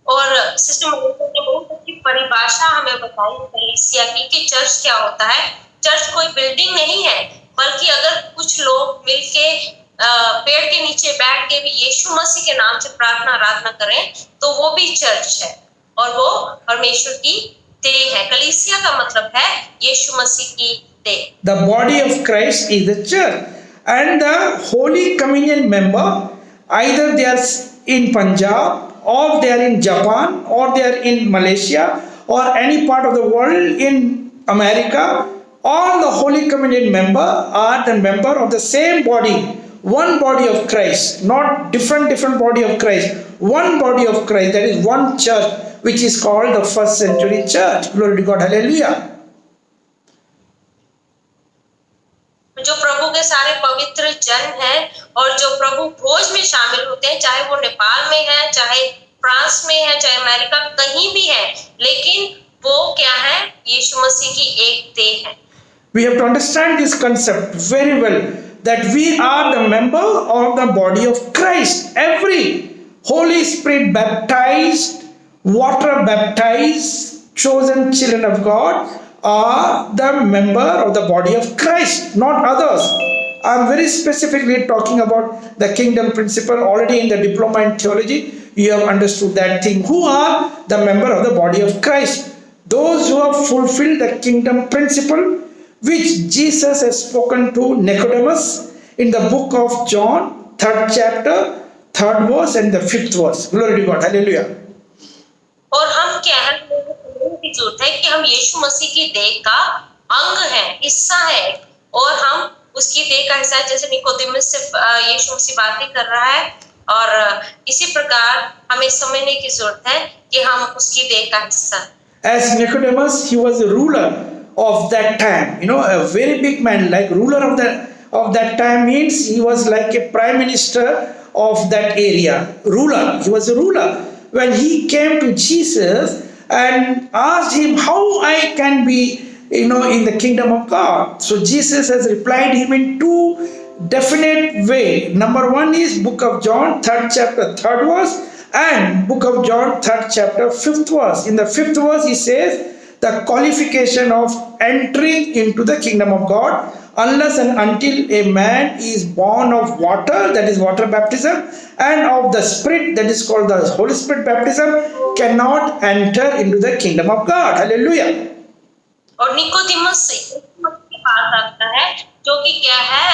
और sister Manisha ने बहुत अच्छी परिभाषा हमें बताई कलीसिया की कि चर्च क्या होता है. चर्च कोई बिल्डिंग नहीं है, बल्कि अगर कुछ लोग मिलके पेड़ के नीचे बैठ के भी यीशु मसीह के नाम से प्रार्थना आराधना करें तो वो भी चर्च है और वो परमेश्वर की देह है. कलीसिया का मतलब है यीशु मसीह की देह. The body of Christ is the church, and the Holy Communion member, either they are in Punjab, or they are in Japan, or they are in Malaysia, or any part of the world in America, all the Holy Communion member are the member of the same body, one body of Christ, not different body of Christ, one body of Christ. That is one church, which is called the first century church. Glory to God. Hallelujah. जो प्रभु के सारे पवित्र जन हैं और जो प्रभु भोज में शामिल होते हैं, चाहे वो नेपाल में है, चाहे फ्रांस में है, चाहे अमेरिका, कहीं भी है, लेकिन वो क्या है, यीशु मसीह की एक देह है. We have to understand this concept very well, that we are the member of the body of Christ. Every Holy Spirit baptized, water baptized, chosen children of God are the member of the body of Christ, not others. I am very specifically talking about the kingdom principle. Already in the diploma in theology, you have understood that thing. Who are the member of the body of Christ? Those who have fulfilled the kingdom principle which Jesus has spoken to Nicodemus in the book of John, 3rd chapter, 3rd verse and the 5th verse. Glory to God. Hallelujah. और हम क्या है, की जरूरत है कि हम यीशु मसीह की देह का अंग है, हिस्सा है, और हम उसकी देह का हिस्सा है. जैसे निकोदेमुस से यीशु मसीह बातें कर रहा है, और इसी प्रकार हमें समझने की जरूरत है कि हम उसकी देह का हिस्सा हैं. As Nicodemus, he was a ruler of that time, a very big man. Like ruler of that time means he was like a prime minister of that area. Ruler, he was a ruler. When he came to Jesus and asked him how I can be in the kingdom of God, so Jesus has replied him in two definite way. Number one is book of John 3rd chapter 3rd verse, and book of John 3rd chapter 5th verse. In the 5th verse he says the qualification of entering into the kingdom of God, unless and until a man is born of water, that is water baptism, and of the Spirit, that is called the Holy Spirit baptism, cannot enter into the kingdom of God. Hallelujah. और Nicodemus के पास आता है, जो कि क्या है,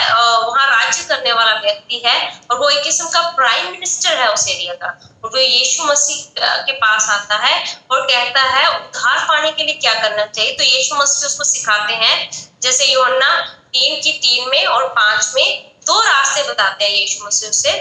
वहाँ राज्य करने वाला व्यक्ति है, और वो एक किस्म का प्राइम मिनिस्टर है उस एरिया का, और वो यीशु मसीह के पास आता है और कहता है उद्धार पाने के लिए क्या करना चाहिए. तो यीशु मसीह उसको सिखाते हैं, जैसे यूहन्ना 3:3 में और 5 में 2 रास्ते बताते हैं यीशु मसीह से,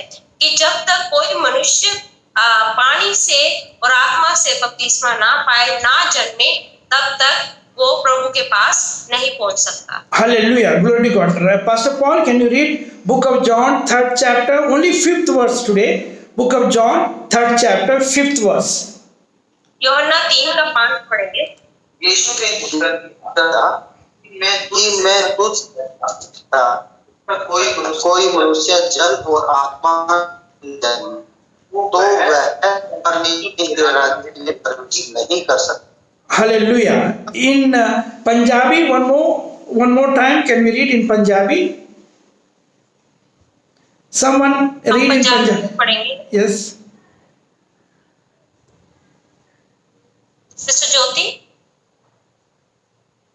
कि जब तक कोई मनुष्य पानी से और आत्मा से बपतिस्मा ना पाए, ना जन्मे, तब तक वो प्रभु के पास नहीं पहुंच सकता. Hallelujah. Glory to God. Pastor Paul, can you read book of John 3rd chapter, only 5th verse today. Book of John 3rd chapter 5th verse. यूहन्ना 3:5 पढ़ेंगे. यीशु ने कहा कि मैं तुझ कोई मनुष्य जल और आत्मा तो वह परमेश्वर राज्य में प्रवेश नहीं कर सकता. Hallelujah. In Punjabi, one more time, can we read in Punjabi? Someone read in Punjabi. पढ़ेंगे. Yes. Sister Jyoti.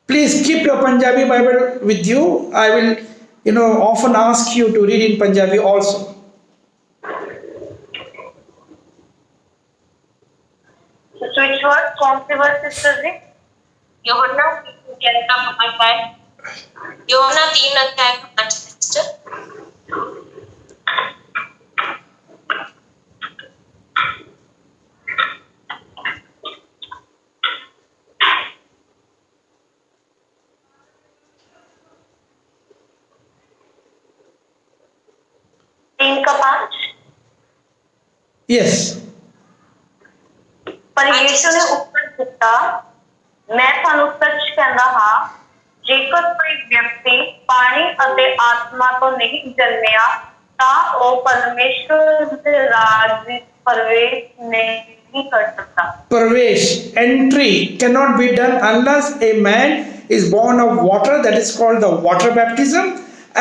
Please Please keep your Punjabi Bible with you. I will often ask you to read in Punjabi also. Which word? कौन से word sister जी? यूहन्ना 3:5 sister. तीन का 5। Yes. पर यीशु ने उत्तर दिता, मैं ਤੁਹਾਨੂੰ ਸੱਚ ਕਹਿੰਦਾ ਹਾਂ, ਜੇਕਰ ਕੋਈ ਵਿਅਕਤੀ ਪਾਣੀ ਅਤੇ ਆਤਮਾ ਤੋਂ ਨਹੀਂ ਜਨਮਿਆ ਤਾਂ ਉਹ ਪਰਮੇਸ਼ਰ ਦੇ ਰਾਜ ਵਿੱਚ ਪ੍ਰਵੇਸ਼ ਨਹੀਂ ਕਰ ਸਕਦਾ। Parvesh, entry cannot be done unless a man is born of water, that is called the water baptism,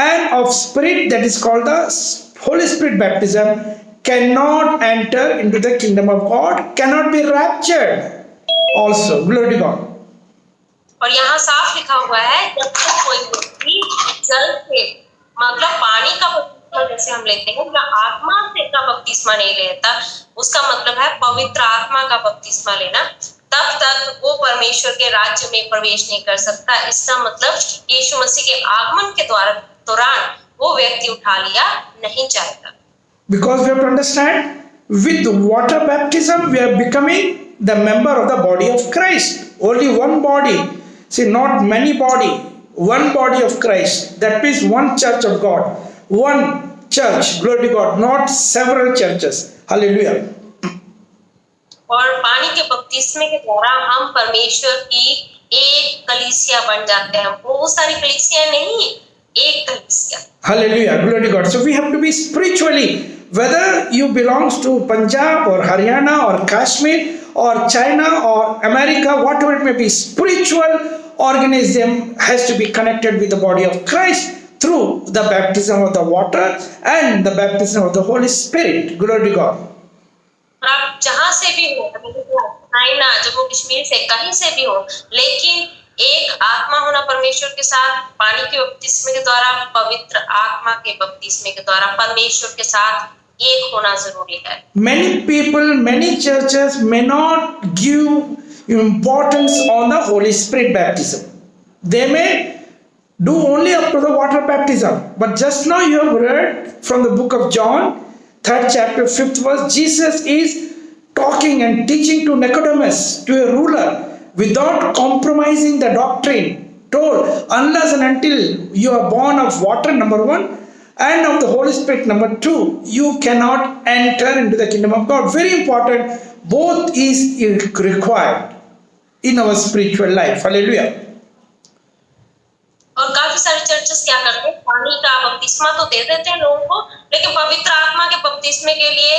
and of spirit, that is called the Holy Spirit baptism, cannot enter into the kingdom of God, cannot be raptured also. Glory to God. और यहाँ साफ लिखा हुआ है, जब तक कोई व्यक्ति जल से मतलब पानी का बपतिस्मा जैसे हम लेते हैं या आत्मा से का बपतिस्मा नहीं लेता, उसका मतलब है पवित्र आत्मा का बपतिस्मा लेना, तब तक वो परमेश्वर के राज्य में प्रवेश नहीं कर सकता। इसका मतलब यीशु मसीह के आगमन के दौरान वो व्यक्ति उठा लिया नहीं जाएगा। Because we have to understand, with water baptism we are becoming the member of the body of Christ. Only one body. See, not many body. One body of Christ. That means one church of God. One church. Glory to God. Not several churches. Hallelujah. और पानी के बपतिस्मे के द्वारा हम परमेश्वर की एक कलीसिया बन जाते हैं। बहुत सारी कलीसिया नहीं, एक कलीसिया। Hallelujah. Glory to God. So we have to be spiritually, whether you belongs to Punjab or Haryana or Kashmir or China or America, whatever it may be, spiritual organism has to be connected with the body of Christ through the baptism of the water and the baptism of the Holy Spirit. Glory to God. आप जहाँ से भी हो, China, Jammu Kashmir से, कहीं से भी हो, लेकिन एक आत्मा होना परमेश्वर के साथ, पानी के बपतिस्मे के द्वारा, पवित्र आत्मा के बपतिस्मे के द्वारा परमेश्वर के साथ एक होना जरूरी है। Many people, many churches may not give importance on the Holy Spirit baptism. They may do only up to the water baptism. But just now you have read from the book of John, 3rd chapter, 5th verse, Jesus is talking and teaching to Nicodemus, to a ruler, without compromising the doctrine, told, unless and until you are born of water, number 1, and of the Holy Spirit, number 2, you cannot enter into the kingdom of God. Very important, both is required in our spiritual life. Hallelujah. और काफी सारे churches क्या करते हैं, पानी का बपतिस्मा तो दे देते हैं लोगों को, लेकिन पवित्र आत्मा के बपतिस्मे के लिए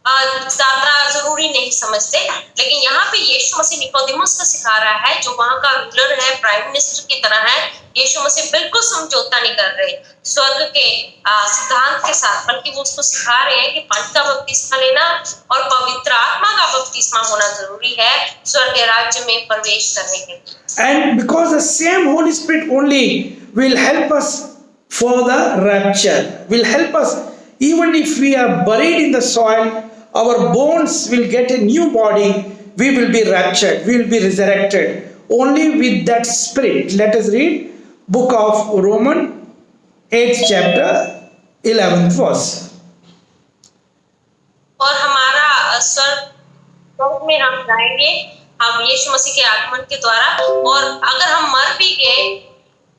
ज्यादा जरूरी नहीं समझते। लेकिन यहाँ पे यीशु मसीह निकोदेमुस को सिखा रहा है, जो वहाँ का रूलर है, प्राइम मिनिस्टर की तरह है। यीशु मसीह बिल्कुल समझौता नहीं कर रहे स्वर्ग के सिद्धांत के साथ, बल्कि वो उसको सिखा रहे हैं कि पानी का बपतिस्मा लेना और पवित्र आत्मा का बपतिस्मा होना जरूरी है स्वर्ग के राज्य में प्रवेश करने के लिए। And because the same Holy Spirit only will help us for the rapture, will help us even if we are buried in the soil, our bones will get a new body, we will be raptured, we will be resurrected only with that spirit. Let us read book of Romans 8th chapter 11th verse. और हमारा स्वर्ग में हम जाएंगे, हम यीशु मसीह के आगमन के द्वारा, और अगर हम मर भी गए,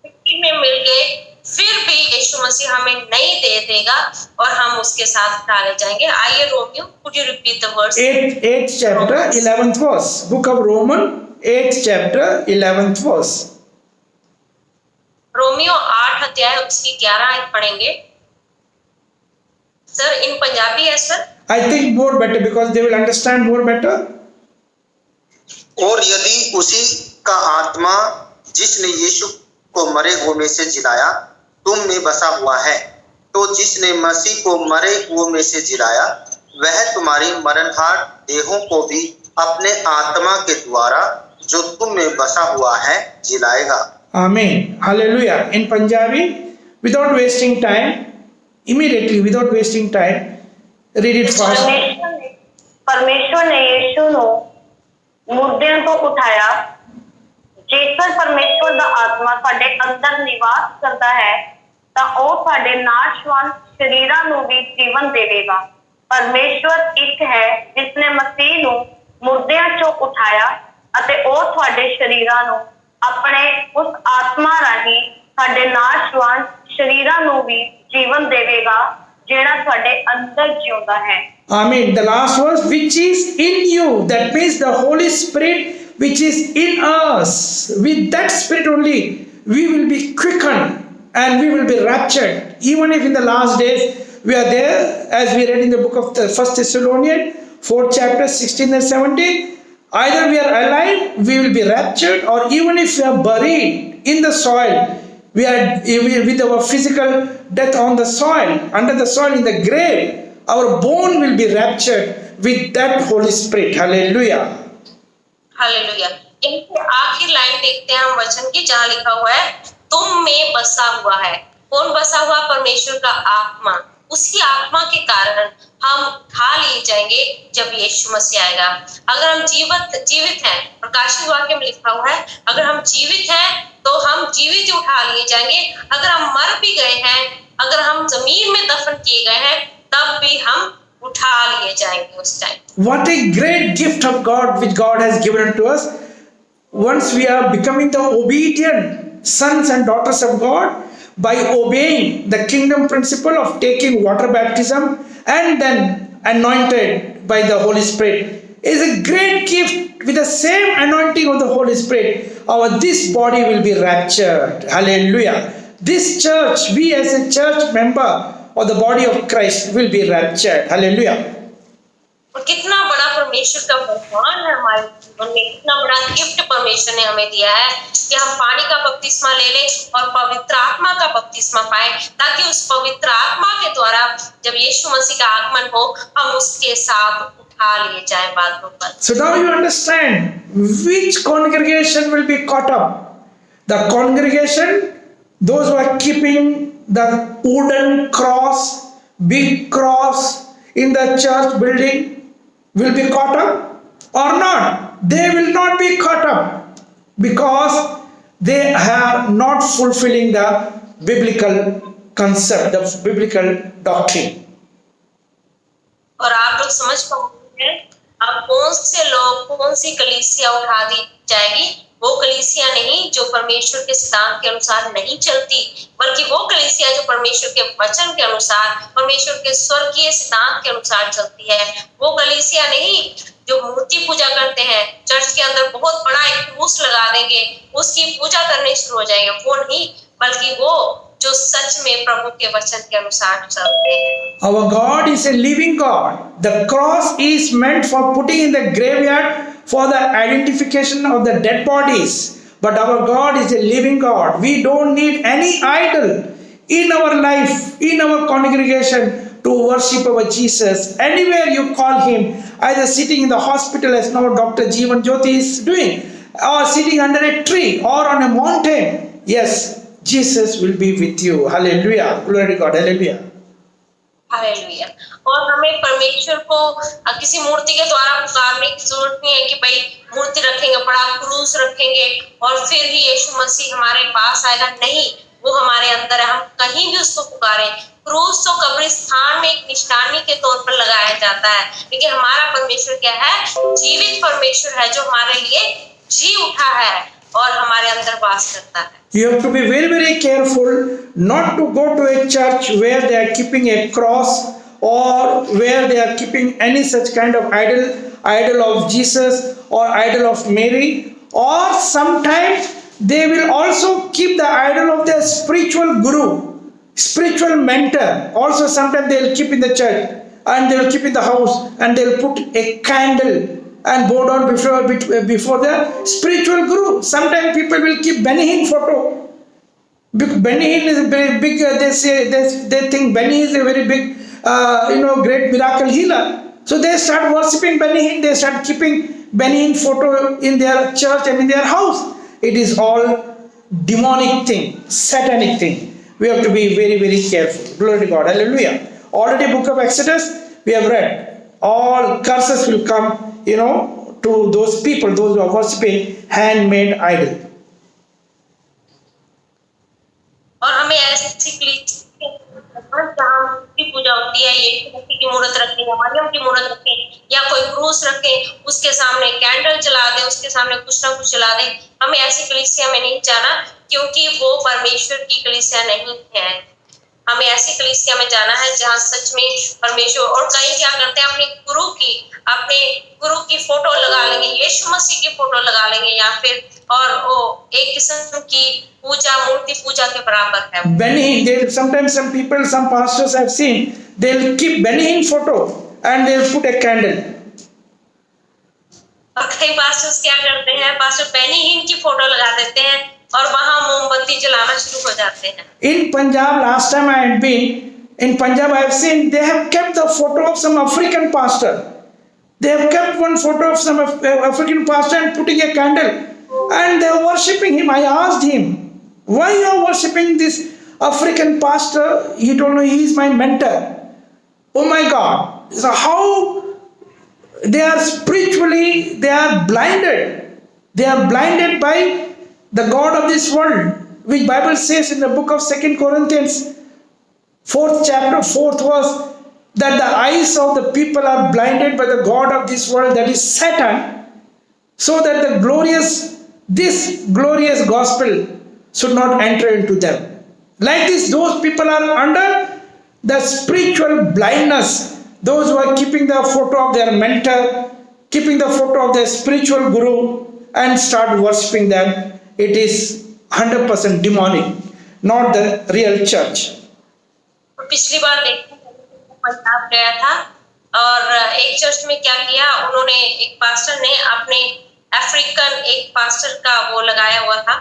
मिट्टी में मिल गए, फिर भी यीशु मसीह हमें नई दे देगा और हम उसके साथ डाले जाएंगे। आइए Romeo, could you repeat the verse? 8th chapter 11th verse. Book of Romans 8th chapter 11th verse. Romeo 8 अध्याय उसकी 11 आयत पढ़ेंगे। सर इन पंजाबी है sir? I think more better because they will understand more better. और यदि उसी का आत्मा जिसने यीशु को मरे हुए में से जिलाया तुम में बसा हुआ है, तो जिसने मसीह को मरे हुए में से जिलाया वह तुम्हारी मरणहार देहों को भी अपने आत्मा के द्वारा जो तुम में बसा हुआ है जिलाएगा। Amen. Hallelujah. In Punjabi, without wasting time, immediately, without wasting time, read it fast. परमेश्वर ने यीशु ਨੂੰ ਮੁਰਦਿਆਂ ਤੋਂ ਉਠਾਇਆ। ਜੇਕਰ ਪਰਮੇਸ਼ਵਰ ਦਾ ਆਤਮਾ ਸਾਡੇ ਅੰਦਰ ਨਿਵਾਸ ਕਰਦਾ ਹੈ ਤਾਂ ਉਹ ਸਾਡੇ ਨਾਸ਼ਵਾਨ ਸਰੀਰਾਂ ਨੂੰ ਵੀ ਜੀਵਨ ਦੇਵੇਗਾ। ਪਰਮੇਸ਼ਵਰ ਇੱਕ ਹੈ ਜਿਸ ਨੇ ਮਸੀਹ ਨੂੰ ਮੁਰਦਿਆਂ ਚੋਂ ਉਠਾਇਆ ਅਤੇ ਉਹ ਤੁਹਾਡੇ ਸਰੀਰਾਂ ਨੂੰ ਆਪਣੇ ਉਸ ਆਤਮਾ ਰਾਹੀਂ ਸਾਡੇ ਨਾਸ਼ਵਾਨ ਸਰੀਰਾਂ ਨੂੰ ਵੀ ਜੀਵਨ ਦੇਵੇਗਾ ਜਿਹੜਾ ਤੁਹਾਡੇ ਅੰਦਰ ਜਿਉਂਦਾ ਹੈ। Amen. The last verse, which is in you, that means the Holy Spirit which is in us. With that Spirit only we will be quickened and we will be raptured. Even if in the last days we are there, as we read in the book of the 1 Thessalonians 4th chapter 16 and 17, either we are alive, we will be raptured, or even if we are buried in the soil, we are with our physical death on the soil, under the soil in the grave, our bone will be raptured with that Holy Spirit. Hallelujah. Hallelujah. यहीं पे आखिर line देखते हैं हम वचन की, जहाँ लिखा हुआ है तुम में बसा हुआ है। कौन बसा हुआ? परमेश्वर का आत्मा। उसी आत्मा के कारण हम उठा लिए जाएंगे जब यीशु मसीह आएगा। अगर हम जीवित हैं, प्रकाशित वाक्य में लिखा हुआ है, अगर हम जीवित हैं तो हम जीवित ही उठा लिए जाएंगे। अगर हम मर भी गए हैं, अगर हम जमीन में दफन किए गए हैं, तब भी हम उठा लिए जाएंगे उस time. What a great gift of God which God has given to us. Once we are becoming the obedient sons and daughters of God by obeying the kingdom principle of taking water baptism and then anointed by the Holy Spirit, is a great gift. With the same anointing of the Holy Spirit, this body will be raptured. Hallelujah. This church, we as a church member of the body of Christ will be raptured. Hallelujah. और कितना बड़ा परमेश्वर का वरदान है हमारे जीवन में, कितना बड़ा गिफ्ट परमेश्वर ने हमें दिया है कि हम पानी का बपतिस्मा ले लें और पवित्र आत्मा का बपतिस्मा पाए, ताकि उस पवित्र आत्मा के द्वारा जब यीशु मसीह का आगमन हो हम उसके साथ उठा लिए जाएं बादलों पर। So now you understand which congregation will be caught up. The congregation, those who are keeping the wooden cross, big cross in the church building, will be caught up or not? They will not be caught up because they are not fulfilling the biblical concept, the biblical doctrine. और आप लोग समझ पाओगे हैं अब कौन से लोग, कौन सी कलीसिया उठा दी जाएगी? वो कलीसिया नहीं जो परमेश्वर के सिद्धांत के अनुसार नहीं चलती, बल्कि वो कलीसिया जो परमेश्वर के वचन के अनुसार, परमेश्वर के स्वर्गीय सिद्धांत के अनुसार चलती है। वो कलीसिया नहीं जो मूर्ति पूजा करते हैं, चर्च के अंदर बहुत बड़ा एक क्रूस लगा देंगे, उसकी पूजा करने शुरू हो जाएंगे, वो नहीं, बल्कि वो जो सच में प्रभु के वचन के अनुसार चलते हैं। Our God is a living God. The cross is meant for putting in the graveyard for the identification of the dead bodies. But our God is a living God. We don't need any idol in our life, in our congregation to worship our Jesus. Anywhere you call him, either sitting in the hospital as now Dr. Jeevan Jyoti is doing, or sitting under a tree or on a mountain. Yes, Jesus will be with you. Hallelujah. Glory to God. Hallelujah. Hallelujah. और हमें परमेश्वर को किसी मूर्ति के द्वारा पुकारने की जरूरत नहीं है कि भाई मूर्ति रखेंगे, बड़ा क्रूस रखेंगे और फिर ही यीशु मसीह हमारे पास आएगा। नहीं, वो हमारे अंदर है, हम कहीं भी उसको पुकारें। क्रूस तो कब्रिस्तान में एक निशानी के तौर पर लगाया जाता है, लेकिन हमारा परमेश्वर क्या है? जीवित परमेश्वर है जो हमारे लिए जी उठा है और हमारे अंदर वास करता है। You have to be very, very careful not to go to a church where they are keeping a cross or where they are keeping any such kind of idol of Jesus or idol of Mary, or sometimes they will also keep the idol of their spiritual guru, spiritual mentor. Also sometimes they will keep in the church and they will keep in the house and they will put a candle and bow down before the spiritual guru. Sometimes people will keep Benny Hinn photo. Benny Hinn is a very big, they think Benny is a very big, great miracle healer. So they start worshipping Benny Hinn, they start keeping Benny Hinn photo in their church and in their house. It is all demonic thing, satanic thing. We have to be very, very careful. Glory to God. Hallelujah. Already book of Exodus, we have read. All curses will come, to those people, those who are worshipping handmade idol. और हमें ऐसी जहाँ की पूजा होती है, यीशु मसीह की मूर्त रखें या मरियम की मूर्त रखें या कोई क्रूस रखें, उसके सामने कैंडल जला दें, उसके सामने कुछ ना कुछ जला दें, हमें ऐसी कलीसिया में नहीं जाना, क्योंकि वो परमेश्वर की कलीसिया नहीं है। हमें ऐसी कलीसिया में जाना है जहाँ सच में परमेश्वर। और कई क्या करते हैं, अपने गुरु की फोटो लगा लेंगे, यीशु मसीह की फोटो लगा लेंगे, या फिर और वो एक किस्म की पूजा, मूर्ति पूजा के बराबर है। Benny, sometimes some people, some pastors have seen, they'll keep Benny photo and they'll put a candle. और कई पास्टर्स क्या करते हैं, पास्टर बेनी की फोटो लगा देते हैं और वहां मोमबत्ती जलाना शुरू हो जाते हैं। In Punjab, last time I had been in Punjab, I have seen they have kept the photo of some African pastor. They have kept one photo of some African pastor and putting a candle, and they are worshipping him. I asked him, why you are worshipping this African pastor? He told me, he is my mentor. Oh my God. So how they are spiritually, they are blinded. They are blinded by the God of this world, which Bible says in the book of 2 Corinthians 4th chapter 4th verse, that the eyes of the people are blinded by the God of this world, that is Satan, so that this glorious gospel should not enter into them. Like this, those people are under the spiritual blindness. Those who are keeping the photo of their mentor, keeping the photo of their spiritual guru, and start worshipping them, it is 100% demonic, not the real church. पिछली बार पंजाब गया था और एक church में क्या किया, उन्होंने एक पास्टर ने अपने अफ्रीकन एक पास्टर का वो लगाया हुआ था,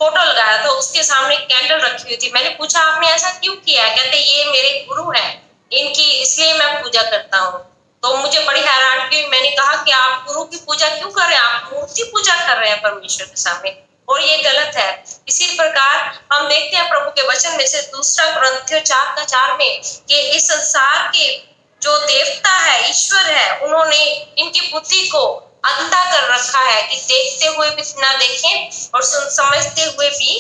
फोटो लगाया था, उसके सामने कैंडल रखी हुई थी। मैंने पूछा आपने ऐसा क्यों किया? कहते ये मेरे गुरु हैं, इनकी इसलिए मैं पूजा करता हूँ। तो मुझे बड़ी हैरान की, मैंने कहा कि आप गुरु की पूजा क्यों कर रहे हैं, आप मूर्ति पूजा कर रहे हैं परमेश्वर के सामने, और ये गलत है। इसी प्रकार हम देखते हैं प्रभु के वचन में से 2 कुरिन्थियों 4:4 में कि इस संसार के जो देवता है, ईश्वर है, उन्होंने इनकी बुद्धि को अंधा कर रखा है कि देखते हुए भी ना देखें और समझते हुए भी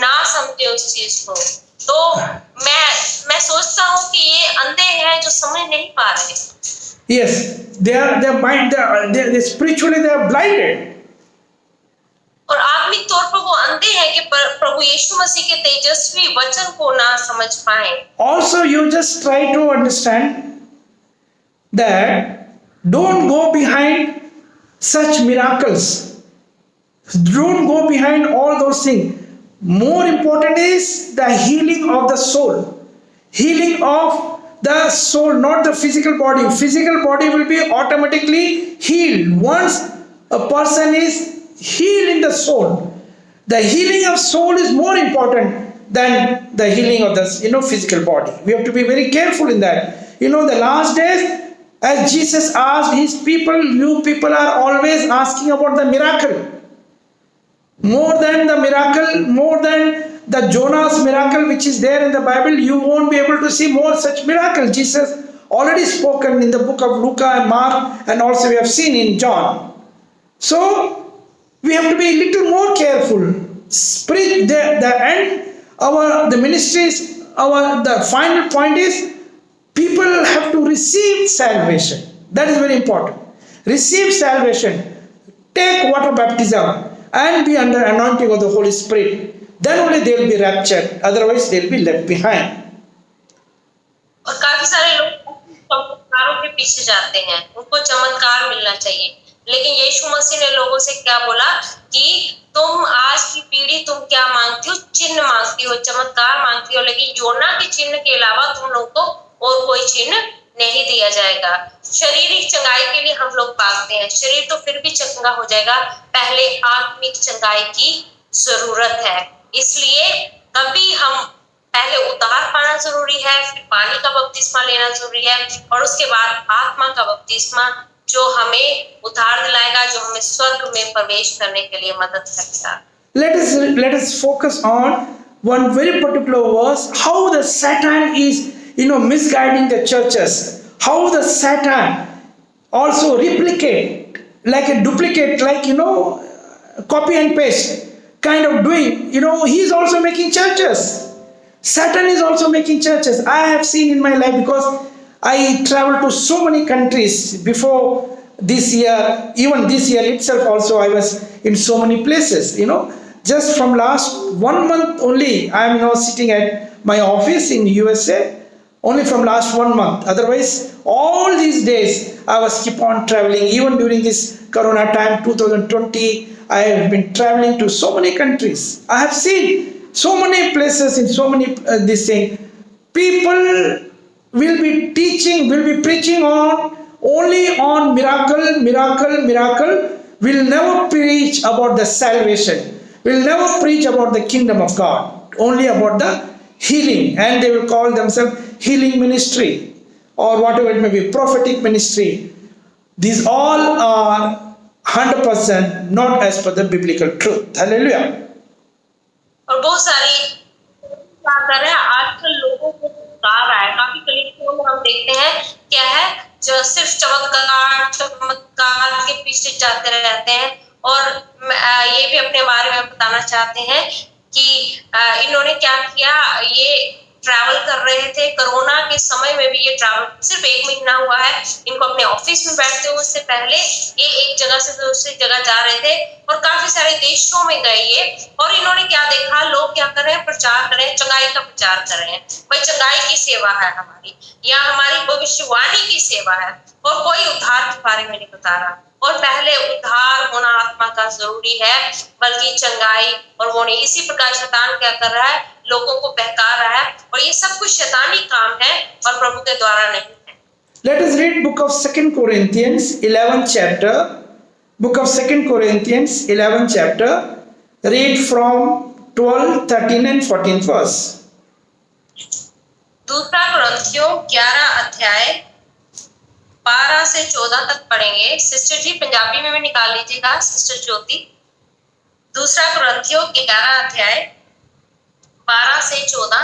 ना समझे उस चीज को। तो मैं सोचता हूँ कि ये अंधे हैं जो समझ नहीं पा रहे। Yes, they spiritually they are blinded. और आत्मिक तौर पर वो अंधे हैं कि प्रभु यीशु मसीह के तेजस्वी वचन को ना समझ पाए। Also, you just try to understand that don't go behind such miracles. Don't go behind all those things. More important is the healing of the soul. Healing of the soul, not the physical body. Physical body will be automatically healed once a person is healed in the soul. The healing of soul is more important than the healing of the physical body. We have to be very careful in that. The last days, as Jesus asked his people, you people are always asking about the miracle. More than the miracle, more than the Jonah's miracle which is there in the Bible, you won't be able to see more such miracles. Jesus already spoken in the book of Luke and Mark, and also we have seen in John. So we have to be a little more careful. The ministries, the final point is people have to receive salvation. That is very important. Receive salvation. Take water baptism and be under anointing of the Holy Spirit. Then only they will be raptured. Otherwise they will be left behind. और काफी सारे लोग चमत्कारों के पीछे जाते हैं, उनको चमत्कार मिलना चाहिए, लेकिन यीशु मसीह ने लोगों से क्या बोला कि तुम आज की पीढ़ी तुम क्या मांगती हो? चिन्ह मांगती हो, चमत्कार मांगती हो, लेकिन योना के चिन्ह के अलावा तुम लोगों को और कोई चिन्ह नहीं दिया जाएगा। शारीरिक चंगाई के लिए हम लोग मांगते हैं, शरीर तो फिर भी चंगा हो जाएगा, पहले आत्मिक चंगाई की जरूरत है। इसलिए कभी हम पहले उद्धार पाना जरूरी है, फिर पानी का बपतिस्मा लेना जरूरी है, और उसके बाद आत्मा का बपतिस्मा जो हमें उद्धार दिलाएगा, जो हमें स्वर्ग में प्रवेश करने के लिए मदद करेगा। let us focus on one very particular verse, how the Satan is, misguiding the churches, how the Satan also replicate, like a duplicate, like, copy and paste kind of doing. He is also making churches. Satan is also making churches. I have seen in my life, because I traveled to so many countries before this year. Even this year itself also I was in so many places. Just from last 1 month only, I am now sitting at my office in USA, only from last 1 month. Otherwise all these days I was keep on traveling. Even during this corona time 2020, I have been traveling to so many countries. I have seen so many places in so many this thing. People will be teaching, will be preaching only on miracle, will never preach about the salvation, will never preach about the kingdom of God, only about the healing. And they will call themselves healing ministry, or whatever it may be, prophetic ministry. These all are 100% not as per the biblical truth. Hallelujah. और बहुत सारी क्या कर रहे हैं आजकल लोगों को आ रहा है, काफी कलीसियों में हम देखते हैं क्या है, जो सिर्फ चमत्कार के पीछे जाते रहते हैं। और ये भी अपने बारे में बताना चाहते हैं कि इन्होंने क्या किया, ये ट्रैवल कर रहे थे कोरोना के समय में भी। ये ट्रैवल सिर्फ 1 महीना हुआ है इनको अपने ऑफिस में बैठते हुए, उससे पहले ये एक जगह से दूसरी जगह जा रहे थे और काफी सारे देशों में गए ये। और इन्होंने क्या देखा, लोग क्या कर रहे हैं, प्रचार कर रहे हैं, चंगाई का प्रचार कर रहे हैं। भाई चंगाई की सेवा है हमारी, या हमारी भविष्यवाणी की सेवा है, और कोई उद्धार के बारे में नहीं बता रहा। और पहले उद्धार होना आत्मा का जरूरी है, बल्कि चंगाई और वो नहीं। इसी प्रकार शैतान क्या कर रहा है, लोगों को बहका रहा है, और ये सब कुछ शैतानी काम है और प्रभु के द्वारा नहीं है। Let us read book of 2 Corinthians 11th chapter. Book of 2 Corinthians 11th chapter. Read from 12, 13 and 14 verse. दूसरा कुरिन्थियों 11 अध्याय 12 से 14 तक पढ़ेंगे। सिस्टर जी पंजाबी में भी निकाल लीजिएगा, सिस्टर ज्योति। दूसरा कुरिन्थियों 11 अध्याय 12 से 14।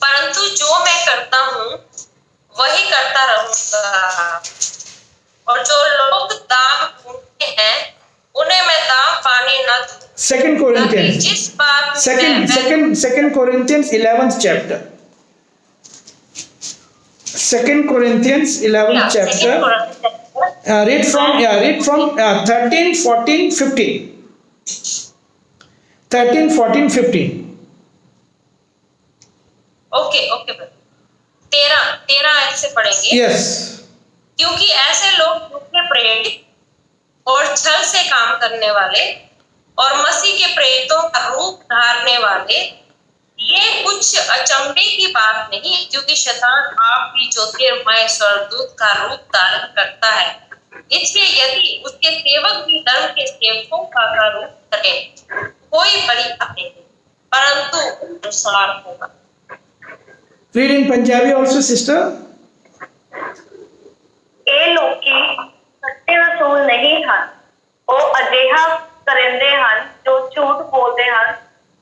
परंतु जो मैं करता हूँ वही करता रहूंगा, और जो लोग दाम ढूंढते हैं उन्हें मैं दाम पाने न दूं। 2 Corinthians. जिस बात Second Corinthians 11th chapter. 2 Corinthians 11th chapter. Read from 13, 14, 15. 13, 14, 15. Okay 13 ऐसे पढ़ेंगे। Yes. क्योंकि ऐसे लोग झूठे प्रेरित और छल से काम करने वाले और मसीह के प्रेरितों का रूप धारने वाले, ये कुछ अचंभे की बात नहीं, क्योंकि शैतान आप भी ज्योतिर्मय स्वर्गदूत का रूप धारण करता है। इसलिए यदि उसके सेवक भी धर्म के सेवकों का रूप करें, कोई बड़ी बात नहीं, परंतु अनुसार होगा। Read in Punjabi also, sister. ਇਹ ਲੋਕੀ ਸੱਚੇ ਰਸੂਲ ਨਹੀਂ ਹਨ, ਉਹ ਅਜਿਹਾ ਕਰਿੰਦੇ ਹਨ ਜੋ ਝੂਠ ਬੋਲਦੇ ਹਨ।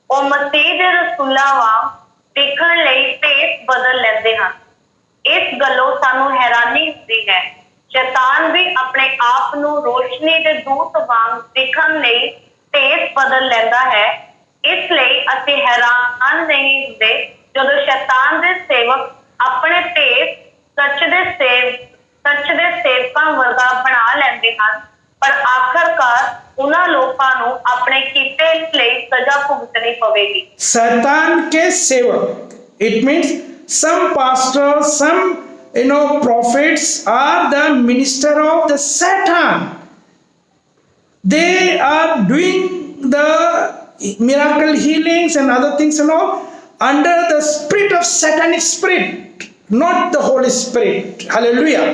ਉਹ ਮਸੀਹ ਦੇ ਰਸੂਲਾਂ ਵਾਂਗ ਦਿਖਣ ਲਈ ਭੇਸ ਬਦਲ ਲੈਂਦੇ ਹਨ। ਇਸ ਗੱਲੋਂ ਸਾਨੂੰ ਹੈਰਾਨੀ ਹੁੰਦੀ ਹੈ। ਸ਼ੈਤਾਨ ਵੀ ਆਪਣੇ ਆਪ ਨੂੰ ਰੋਸ਼ਨੀ ਦੇ ਦੂਤ ਵਾਂਗ ਦਿਖਣ ਲਈ ਭੇਸ ਬਦਲ ਲੈਂਦਾ ਹੈ। ਇਸ ਲਈ ਅਸੀਂ ਹੈਰਾਨ ਨਹੀਂ ਹੁੰਦੇ ਜਦੋਂ ਸ਼ੈਤਾਨ ਦੇ ਸੇਵਕ ਆਪਣੇ ਭੇਸ ਸੱਚ ਦੇ ਸੇਵਕਾਂ ਵਰਗਾ ਬਣਾ ਲੈਂਦੇ ਹਨ, ਪਰ ਆਖਰਕਾਰ ਉਹਨਾਂ ਲੋਕਾਂ ਨੂੰ ਆਪਣੇ ਕੀਤੇ ਲਈ ਸਜ਼ਾ ਭੁਗਤਣੀ ਪਵੇਗੀ। Satan ke sevak. It means some pastors, some prophets are the minister of the Satan. They are doing the miracle healings and other things and all under the spirit of satanic spirit, not the Holy Spirit. Hallelujah.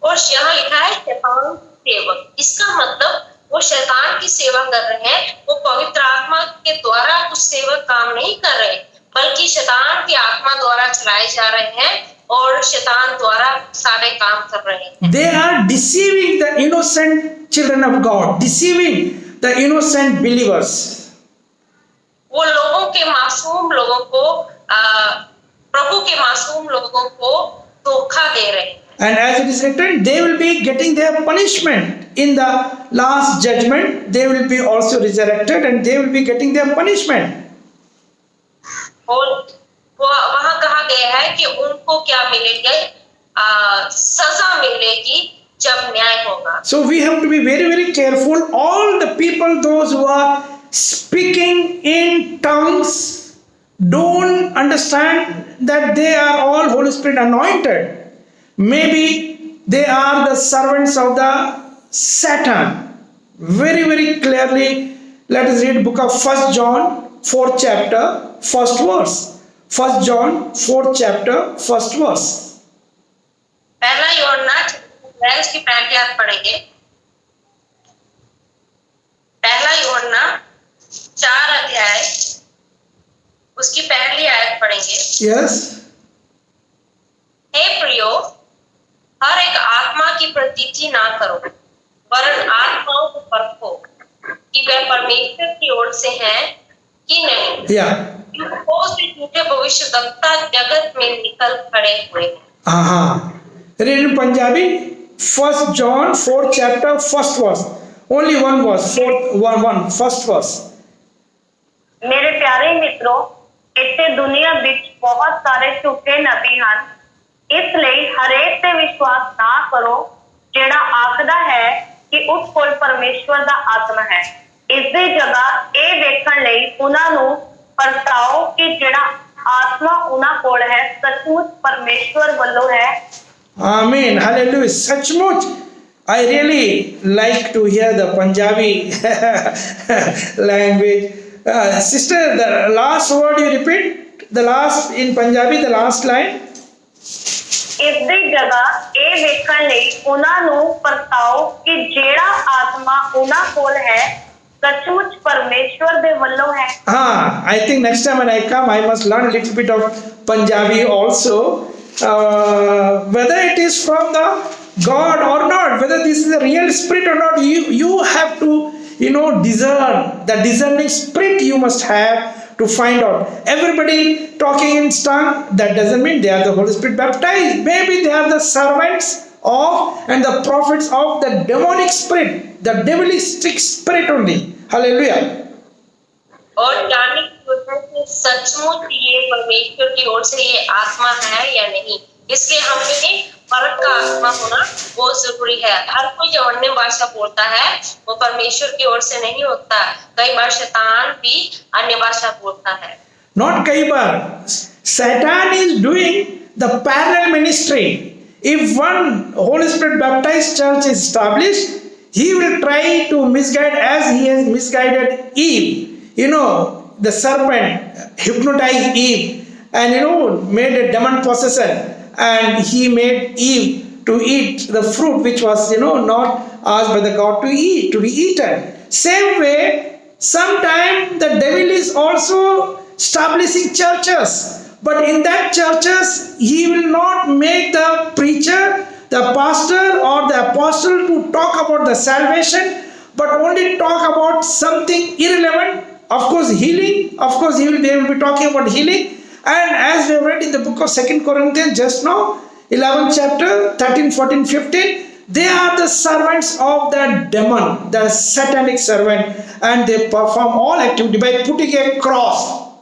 और यहाँ लिखा है शैतान सेवक, इसका मतलब वो शैतान की सेवा कर रहे हैं। वो पवित्र आत्मा के द्वारा कुछ सेवक काम नहीं कर रहे, बल्कि शैतान की आत्मा द्वारा चलाए जा रहे हैं और शैतान द्वारा सारे काम कर रहे हैं। They are deceiving the innocent children of God, deceiving the innocent believers. वो लोगों के मासूम लोगों को प्रभु के मासूम लोगों को धोखा दे रहे हैं. And as it is written, they will be getting their punishment in the last judgment. They will be also resurrected and they will be getting their punishment. और वहाँ कहा गया है कि उनको क्या मिलेगा, सजा मिलेगी जब न्याय होगा. So we have to be very, very careful. All the people, those who are speaking in tongues, don't understand that they are all Holy Spirit anointed. Maybe they are the servants of the Satan. Very, very clearly, let us read book of 1 John 4th chapter, 1st verse. 1 John 4th chapter, 1st verse. पहला यूहन्ना की पहली आयत पढ़ेंगे. पहला यूहन्ना 4 अध्याय उसकी पहली आयत पढ़ेंगे. Yes. हे प्रियो, हर एक आत्मा की प्रतीति ना करो, वरन आत्माओं को परखो कि वे परमेश्वर की ओर से हैं कि नहीं. बहुत से झूठे भविष्यवक्ता जगत में निकल खड़े हुए हैं. हाँ. Read in Punjabi, 1 John 4th chapter, 1st verse. Only one verse, 1st verse. मेरे प्यारे मित्रों, इत्ते दुनिया विच बहुत सारे झूठे नबी हैं. इसलिए हरेक ते विश्वास ना करो जेड़ा आखदा है कि उस कोल परमेश्वर दा आत्मा है. इसदी जगह ए देखण लई उन्हां नूं परताओ कि जेड़ा आत्मा उन्हां कोल है सचमुच परमेश्वर वल्लों है. Amen. Hallelujah. Sachmuch. I really like to hear the Punjabi language. Sister, the last word you repeat? The last in Punjabi, the last line? इसदी जगह ए वेखण लई उन्हां नूं परताओ कि जेड़ा आत्मा उन्हां कोल है सचमुच परमेश्वर दे वल्लों है. I think next time when I come, I must learn a little bit of Punjabi also. Whether it is from the God or not, whether this is a real spirit or not, you have to discern. The discerning spirit you must have to find out. Everybody talking in tongue, that doesn't mean they are the Holy Spirit baptized. Maybe they are the servants of and the prophets of the demonic spirit, the devilistic spirit only. Hallelujah. और जानने की कोशिश में सचमुच ये परमेश्वर की ओर से ये आत्मा है या नहीं, इसलिए हमें परख का आत्मा होना बहुत जरूरी है. हर कोई जो अन्य भाषा बोलता है वो परमेश्वर की ओर से नहीं होता. कई बार शैतान भी अन्य भाषा बोलता है. Not कई बार. Satan is doing the parallel ministry. If one Holy Spirit baptized church is established, he will try to misguide as he has misguided Eve. The serpent hypnotized Eve and made a demon possession, and he made Eve to eat the fruit which was not asked by the God to eat, to be eaten. Same way, sometime the devil is also establishing churches, but in that churches he will not make the preacher, the pastor or the apostle to talk about the salvation, but only talk about something irrelevant. Of course, healing. Of course, they will be talking about healing. And as we have read in the book of 2 Corinthians just now, 11th chapter, 13, 14, 15, they are the servants of the demon, the satanic servant, and they perform all activity by putting a cross,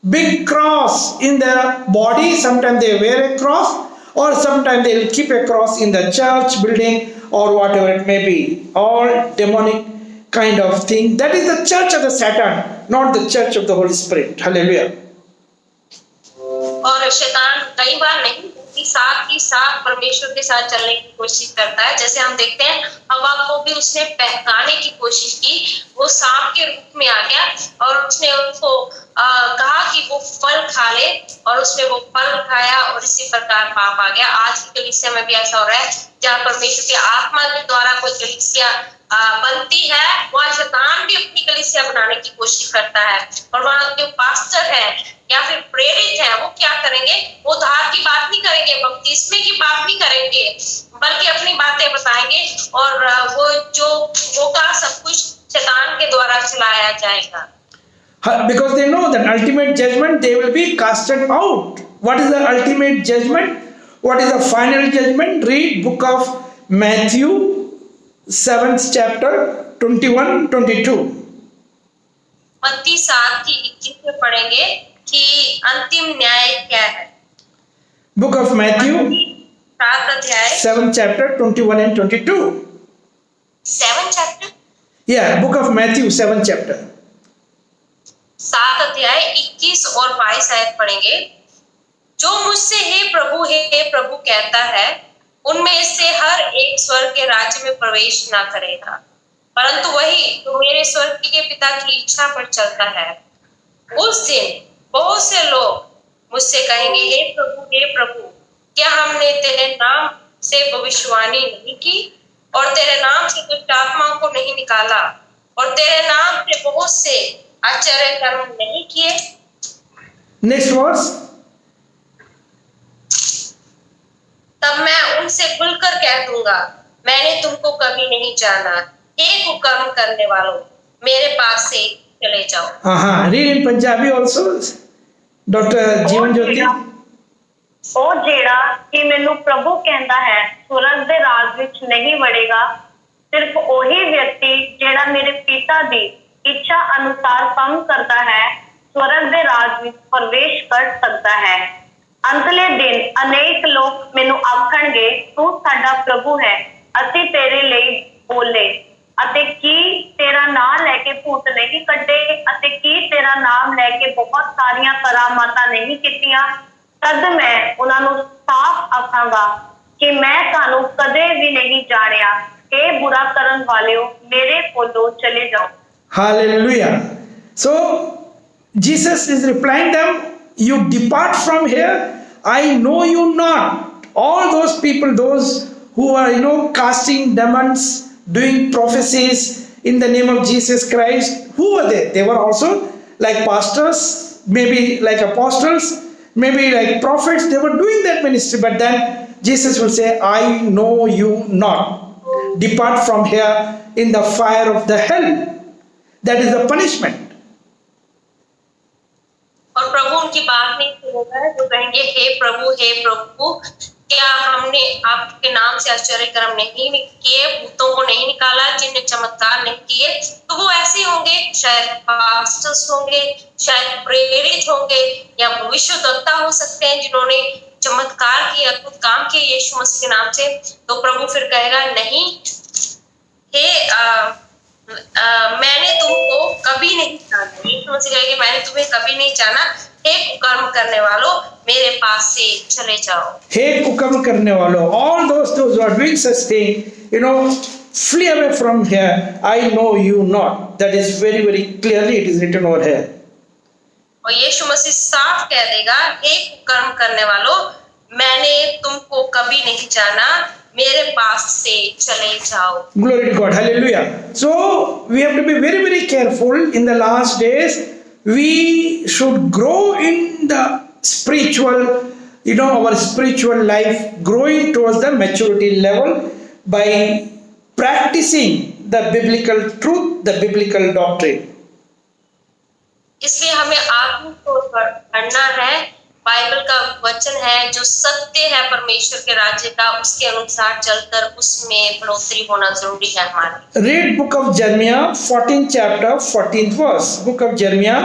big cross in their body. Sometimes they wear a cross, or sometimes they will keep a cross in the church building or whatever it may be. All demonic kind of thing. That is the church of the Satan, not the church of the Holy Spirit. Hallelujah. और शैतान कई बार नहीं साथ ही साथ परमेश्वर के साथ चलने की कोशिश करता है. जैसे हम देखते हैं हवा को भी उसने बहकाने की कोशिश की. वो सांप के रूप में आ गया और उसने उनको कहा कि वो फल खा ले, और उसने वो फल खाया और इसी प्रकार पाप आ गया. आज की कलीसिया में भी ऐसा हो रहा है, जहाँ परमेश्वर की आत्मा के द्वारा कोई कलीसिया बनती है, वहाँ शैतान भी अपनी कलीसिया बनाने की कोशिश करता है. और वहाँ जो पास्टर है या फिर प्रेरित है वो क्या करेंगे, वो उद्धार की बात नहीं करेंगे, बपतिस्मे की बात नहीं करेंगे, बल्कि अपनी बातें बताएंगे और वो जो होगा सब कुछ शैतान के चलाया जाएगा। Because they know that ultimate judgment they will be casted out. What is the ultimate judgment? What is the final judgment? Read book of Matthew 7th chapter 21-22. मत्ती 7:21 में पढ़ेंगे कि अंतिम न्याय क्या है। Book of Matthew 7 अध्याय 7th chapter 21 and 22. 7 chapter Yeah, book of Matthew 7th chapter. 7 अध्याय 21 और 22 आयत पढ़ेंगे। जो मुझसे हे प्रभु कहता है, उनमें से हर एक स्वर्ग के राज्य में प्रवेश ना करेगा, परंतु वही जो मेरे स्वर्ग के पिता की इच्छा पर चलता है। उस दिन बहुत से लोग मुझसे कहेंगे, हे प्रभु, क्या हमने तेरे नाम से भविष्यवाणी नहीं की और तेरे नाम से दुष्ट आत्माओं को नहीं निकाला और तेरे नाम से बहुत से आश्चर्य कर्म नहीं किए? Next verse. तब मैं उनसे खुलकर कह दूंगा, मैंने तुमको कभी नहीं जाना, हे कुकर्म करने वालों, मेरे पास से चले जाओ। Read in Punjabi also, Dr. Jeevan Jyoti. ਉਹ ਜਿਹੜਾ ਕਿ ਮੈਨੂੰ ਪ੍ਰਭੂ ਕਹਿੰਦਾ ਹੈ ਸਵਰਗ ਦੇ ਰਾਜ ਵਿੱਚ ਨਹੀਂ ਵੜੇਗਾ, ਸਿਰਫ ਉਹੀ ਵਿਅਕਤੀ ਜਿਹੜਾ ਮੇਰੇ ਪਿਤਾ ਦੀ ਇੱਛਾ ਅਨੁਸਾਰ ਕੰਮ ਕਰਦਾ ਹੈ ਸਵਰਗ ਦੇ ਰਾਜ ਵਿੱਚ ਪ੍ਰਵੇਸ਼ ਕਰ ਸਕਦਾ ਹੈ। ਅੰਤਲੇ ਦਿਨ ਅਨੇਕ ਲੋਕ ਮੈਨੂੰ ਆਖਣਗੇ, ਤੂੰ ਸਾਡਾ ਪ੍ਰਭੂ ਹੈ, ਅਸੀਂ ਤੇਰੇ ਲਈ ਬੋਲੇ ਅਤੇ ਕੀ ਤੇਰਾ ਨਾਮ ਲੈ ਕੇ ਭੂਤ ਨਹੀਂ ਕੱਢੇ ਅਤੇ ਕੀ ਤੇਰਾ ਨਾਮ ਲੈ ਕੇ ਬਹੁਤ ਸਾਰੀਆਂ ਕਰਾਮਾਤਾਂ ਨਹੀਂ ਕੀਤੀਆਂ? तद मैं उन्होंने साफ आखांगा कि मैं तानू कदे भी नहीं जानिया, हे बुरा करन वालेओ, मेरे कोलों चले जाओ। Hallelujah. So Jesus is replying them, you depart from here, I know you not. All those people, those who are casting demons, doing prophecies in the name of Jesus Christ, who were they? They were also like pastors, maybe like apostles, maybe like prophets. They were doing that ministry, but then Jesus will say, I know you not. Depart from here in the fire of the hell. That is the punishment. और प्रभु उनकी बात नहीं सुनेगा, जो कहेंगे, हे प्रभु, क्या हमने आपके नाम से आश्चर्य कर्म नहीं किए, भूतों को नहीं निकाला, जिन्हें चमत्कार नहीं किए? तो वो ऐसे होंगे, शायद पास्टर्स होंगे, शायद प्रेरित होंगे, या भविष्यद्वक्ता हो सकते हैं जिन्होंने चमत्कार किया, कुछ काम किए यीशु मसीह के नाम से। तो प्रभु फिर कहेगा, नहीं, मैंने तुमको कभी नहीं जाना। यीशु मसीह कहेगा, मैंने तुम्हें कभी नहीं जाना, हे कुकर्म करने वालों, मेरे पास से चले जाओ। हे कुकर्म करने वालों, all those who are doing such thing, flee away from here. I know you not. That is very, very clearly it is written over here. और यीशु मसीह साफ कह देगा, हे कुकर्म करने वालों, मैंने तुमको कभी नहीं जाना, मेरे पास से चले जाओ। Glory to God. Hallelujah. So we have to be very, very careful in the last days. We should grow in the spiritual, our spiritual life, growing towards the maturity level by practicing the biblical truth, the biblical doctrine. इसलिए हमें आत्मिक तौर पर पढ़ना है, Bible का वचन है जो सत्य है परमेश्वर के राज्य का, उसके अनुसार चलकर उसमें बढ़ोतरी होना जरूरी है हमारे। Read book of Jeremiah 14th chapter 14th verse. Book of Jeremiah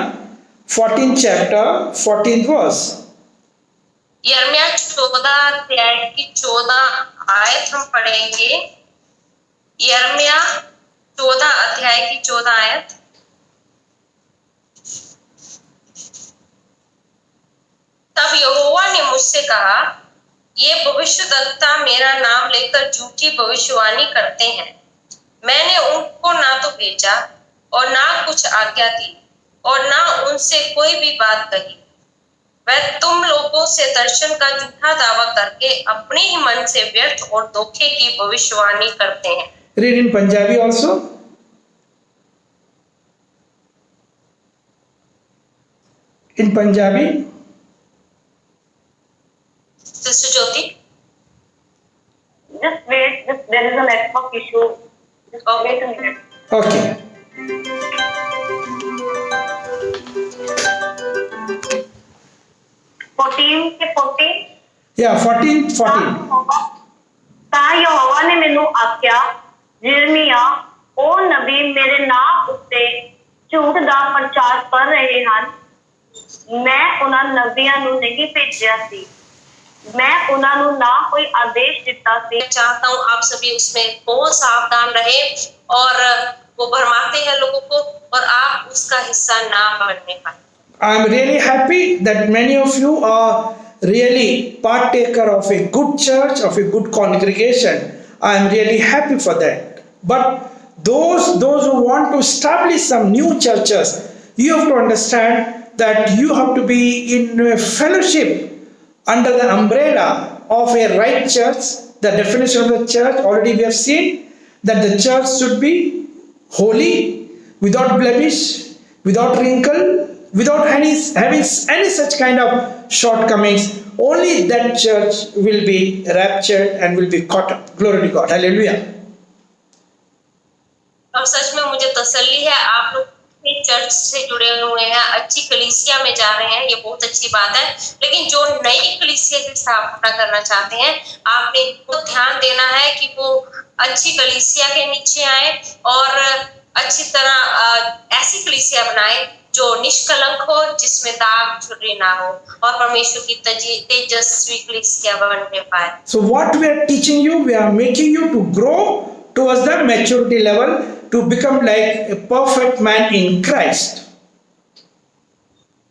14th chapter 14th verse. यिर्मयाह 14 अध्याय की 14 आयत हम पढ़ेंगे। यिर्मयाह 14 अध्याय की 14 आयत। तब यहोवा ने मुझसे कहा, ये भविष्यद्वक्ता मेरा नाम लेकर झूठी भविष्यवाणी करते हैं। मैंने उनको ना तो भेजा और ना कुछ आज्ञा दी और ना उनसे कोई भी बात कही। वह तुम लोगों से दर्शन का झूठा दावा करके अपने ही मन से व्यर्थ और धोखे की भविष्यवाणी करते हैं। Read in Punjabi also. In Punjabi. Sister Jyoti. Just wait, there is a network issue. Just wait a minute. Okay. 14 Yeah, 14. ਤਾਂ ਯਹੋਵਾ ਨੇ ਮੈਨੂੰ ਆਖਿਆ, ਯਿਰਮੀਆ, ਉਹ ਨਬੀ ਮੇਰੇ ਨਾਂ ਉੱਤੇ ਝੂਠ ਦਾ ਪ੍ਰਚਾਰ ਕਰ ਰਹੇ ਹਨ। ਮੈਂ ਉਹਨਾਂ ਨਬੀਆਂ ਨੂੰ ਨਹੀਂ ਭੇਜਿਆ ਸੀ, मैं उन्होंने ना कोई आदेश दिता सी। चाहता हूँ आप सभी उसमें बहुत सावधान रहे और वो भरमाते हैं लोगों को और आप उसका हिस्सा ना बनने पाए। I am really happy that many of you are really partaker of a good church, of a good congregation. I am really happy for that. But those who want to establish some new churches, you have to understand that you have to be in a fellowship under the umbrella of a right church. The definition of the church already we have seen, that the church should be holy, without blemish, without wrinkle, without having any such kind of shortcomings. Only that church will be raptured and will be caught up. Glory to God. Hallelujah. अब सच में मुझे तसल्ली है, आप लोग church से जुड़े हुए हैं, अच्छी कलीसिया में जा रहे हैं, ये बहुत अच्छी बात है। लेकिन जो नई कलीसिया की स्थापना करना चाहते हैं, आपने को ध्यान देना है कि वो अच्छी कलीसिया के नीचे आए और अच्छी तरह ऐसी कलीसिया बनाए जो निष्कलंक हो, जिसमें दाग झुर्री ना हो और परमेश्वर की तेजस्वी कलीसिया बनने पाए। So what we are teaching you, we are making you to grow towards the maturity level, to become like a perfect man in Christ.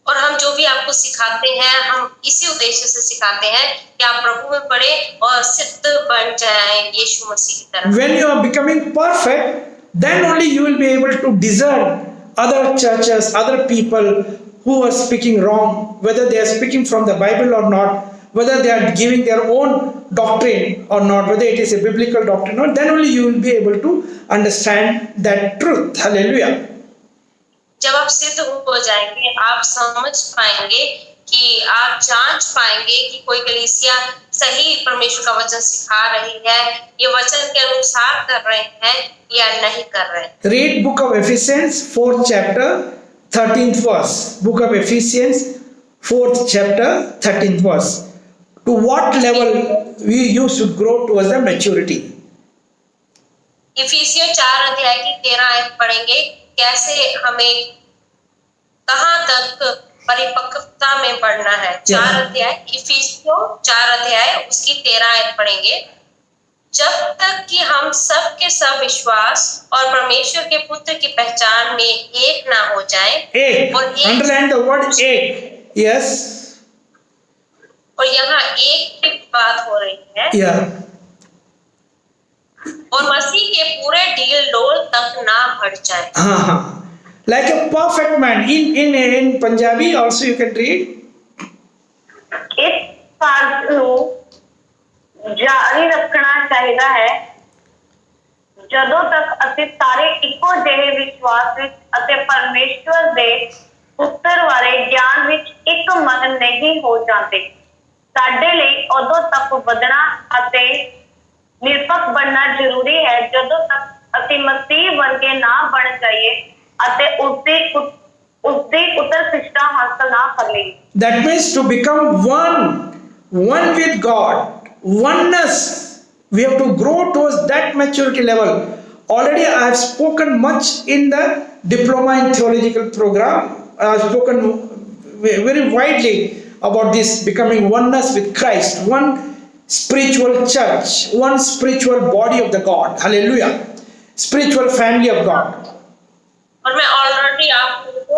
और हम जो भी आपको सिखाते हैं, हम इसी उद्देश्य से सिखाते हैं कि आप प्रभु में बढ़े और सिद्ध बन जाएं यीशु मसीह की तरह। When you are becoming perfect, then only you will be able to discern other churches, other people who are speaking wrong, whether they are speaking from the Bible or not, whether they are giving their own doctrine or not, whether it is a biblical doctrine or not, then only you will be able to understand that truth. Hallelujah. जब आप सिद्ध हो जाएंगे, आप समझ पाएंगे कि आप जांच पाएंगे कि कोई कलीसिया सही परमेश्वर का वचन सिखा रही है, ये वचन के अनुसार कर रहे हैं या नहीं कर रहे। Read book of Ephesians 4th chapter 13th verse. Book of Ephesians 4th chapter 13th verse. To what level you should grow towards the maturity. इफिसियों 4 अध्याय की 13 आयत पढ़ेंगे, कैसे हमें कहां तक परिपक्वता में बढ़ना है। 4 अध्याय, इफिसियों 4 अध्याय उसकी 13 आयत पढ़ेंगे। जब तक कि हम सब के सब विश्वास और परमेश्वर के पुत्र की पहचान में एक ना हो जाएं। एक, underline the word एक. Yes. और यहाँ एक की बात हो रही है। Yeah. और मसीह के पूरे डील डोल तक ना बढ़ जाए। हाँ, like a perfect man. In Punjabi also you can read. इस कार्य ਨੂੰ ਜਾਰੀ ਰੱਖਣਾ ਚਾਹੀਦਾ ਹੈ ਜਦੋਂ ਤੱਕ ਅਸੀਂ ਸਾਰੇ ਇੱਕੋ ਜਿਹੇ ਵਿਸ਼ਵਾਸ ਵਿੱਚ ਅਤੇ ਪਰਮੇਸ਼ਵਰ ਦੇ ਪੁੱਤਰ ਬਾਰੇ ਗਿਆਨ ਵਿੱਚ ਇੱਕ ਮਨ ਨਹੀਂ ਹੋ ਜਾਂਦੇ। ਸਾਡੇ ਲਈ ਉਦੋਂ ਤੱਕ ਵਧਣਾ ਅਤੇ ਨਿਰਪੱਖ ਬਣਨਾ ਜ਼ਰੂਰੀ ਹੈ ਜਦੋਂ ਤੱਕ ਅਸੀਂ ਮਸੀਹ ਵਰਗੇ ਨਾ ਬਣ ਜਾਈਏ ਅਤੇ ਉਸਦੀ ਉਤਰਸ਼ਿਸ਼ਟਾ ਹਾਸਲ ਨਾ ਕਰ ਲਈਏ। That means to become one with God, oneness. We have to grow towards that maturity level. Already I have spoken much in the diploma in theological program. I have spoken very widely about this becoming oneness with Christ, one spiritual church, one spiritual body of the God. Hallelujah. Spiritual family of God. और मैं already आप लोगों को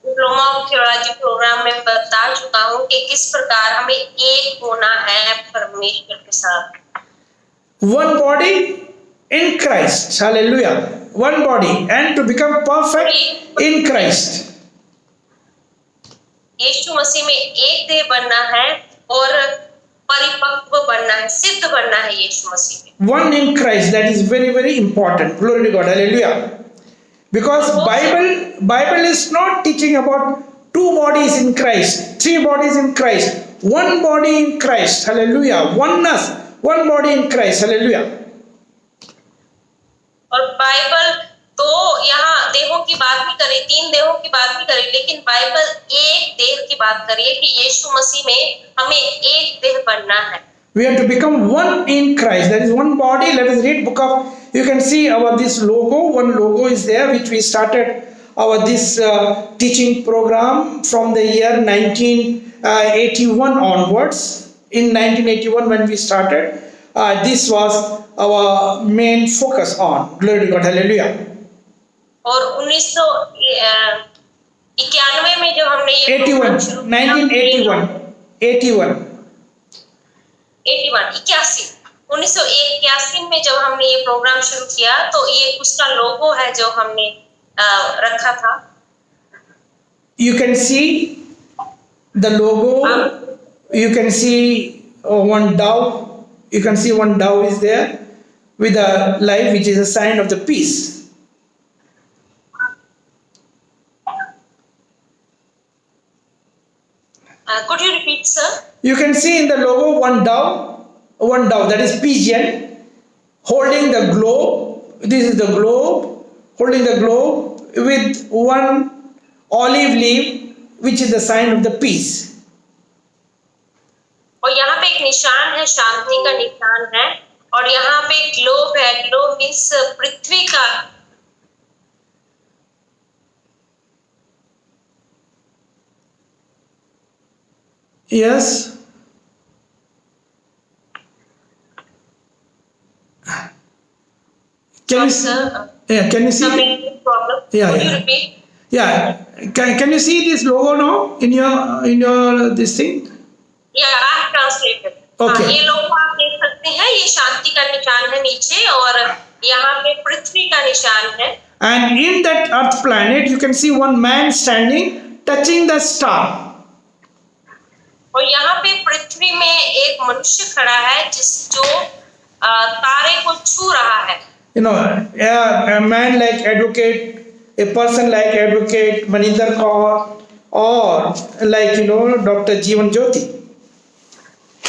diploma of theology programme में बता चुका हूँ कि किस प्रकार हमें एक होना है परमेश्वर के साथ। One body in Christ. Hallelujah. One body, and to become perfect in Christ. यीशु मसीह में एक देह बनना है और परिपक्व बनना है, सिद्ध बनना है यीशु मसीह में। One in Christ, that is very important. Glory to God. Hallelujah. Because Bible is not teaching about two bodies in Christ, three bodies in Christ, one body in Christ. Hallelujah. Oneness, one body in Christ. Hallelujah. और Bible तो यहाँ देहों की बात भी करे करी, 3 देहों की बात नहीं करी, लेकिन बाइबल एक देह की बात करी है कि यीशु मसीह में हमें एक देह बनना है। We have to become one in Christ. There is one body. Let us read book of. You can see our this logo. One logo is there, which we started our this teaching program from the year 1981 onwards. In 1981, when we started, this was our main focus on. Glory to God. Hallelujah. और 1991 में जो हमने ये 81, 1981, 81. 1981 में जब हमने ये programme शुरू किया तो ये उसका लोगो है जो हमने रखा था। You can see the logo. You can see one dove. You can see one dove is there with a light, which is a sign of the peace. Could you repeat, sir? You can see in the logo one dove that is pigeon holding the globe. This is the globe, holding the globe with one olive leaf, which is the sign of the peace. और यहाँ पे एक निशान है, शांति का निशान है, और यहाँ पे ग्लोब है। ग्लोब मीन्स पृथ्वी का। Yes. Can you see? Yeah, can you see? Problem. Yeah, Could yeah. you repeat? Yeah. Can you see this logo now in your this thing? Yeah, I have translated. Okay. ये लोगो आप देख सकते हैं, ये शांति का निशान है नीचे, और यहाँ पे पृथ्वी का निशान है। And in that earth planet, you can see one man standing, touching the star. और यहाँ पे पृथ्वी में एक मनुष्य खड़ा है जो तारे को छू रहा है। You know, a man like advocate, a person like advocate Maninder Kaur, or like Dr. Jeevan Jyoti.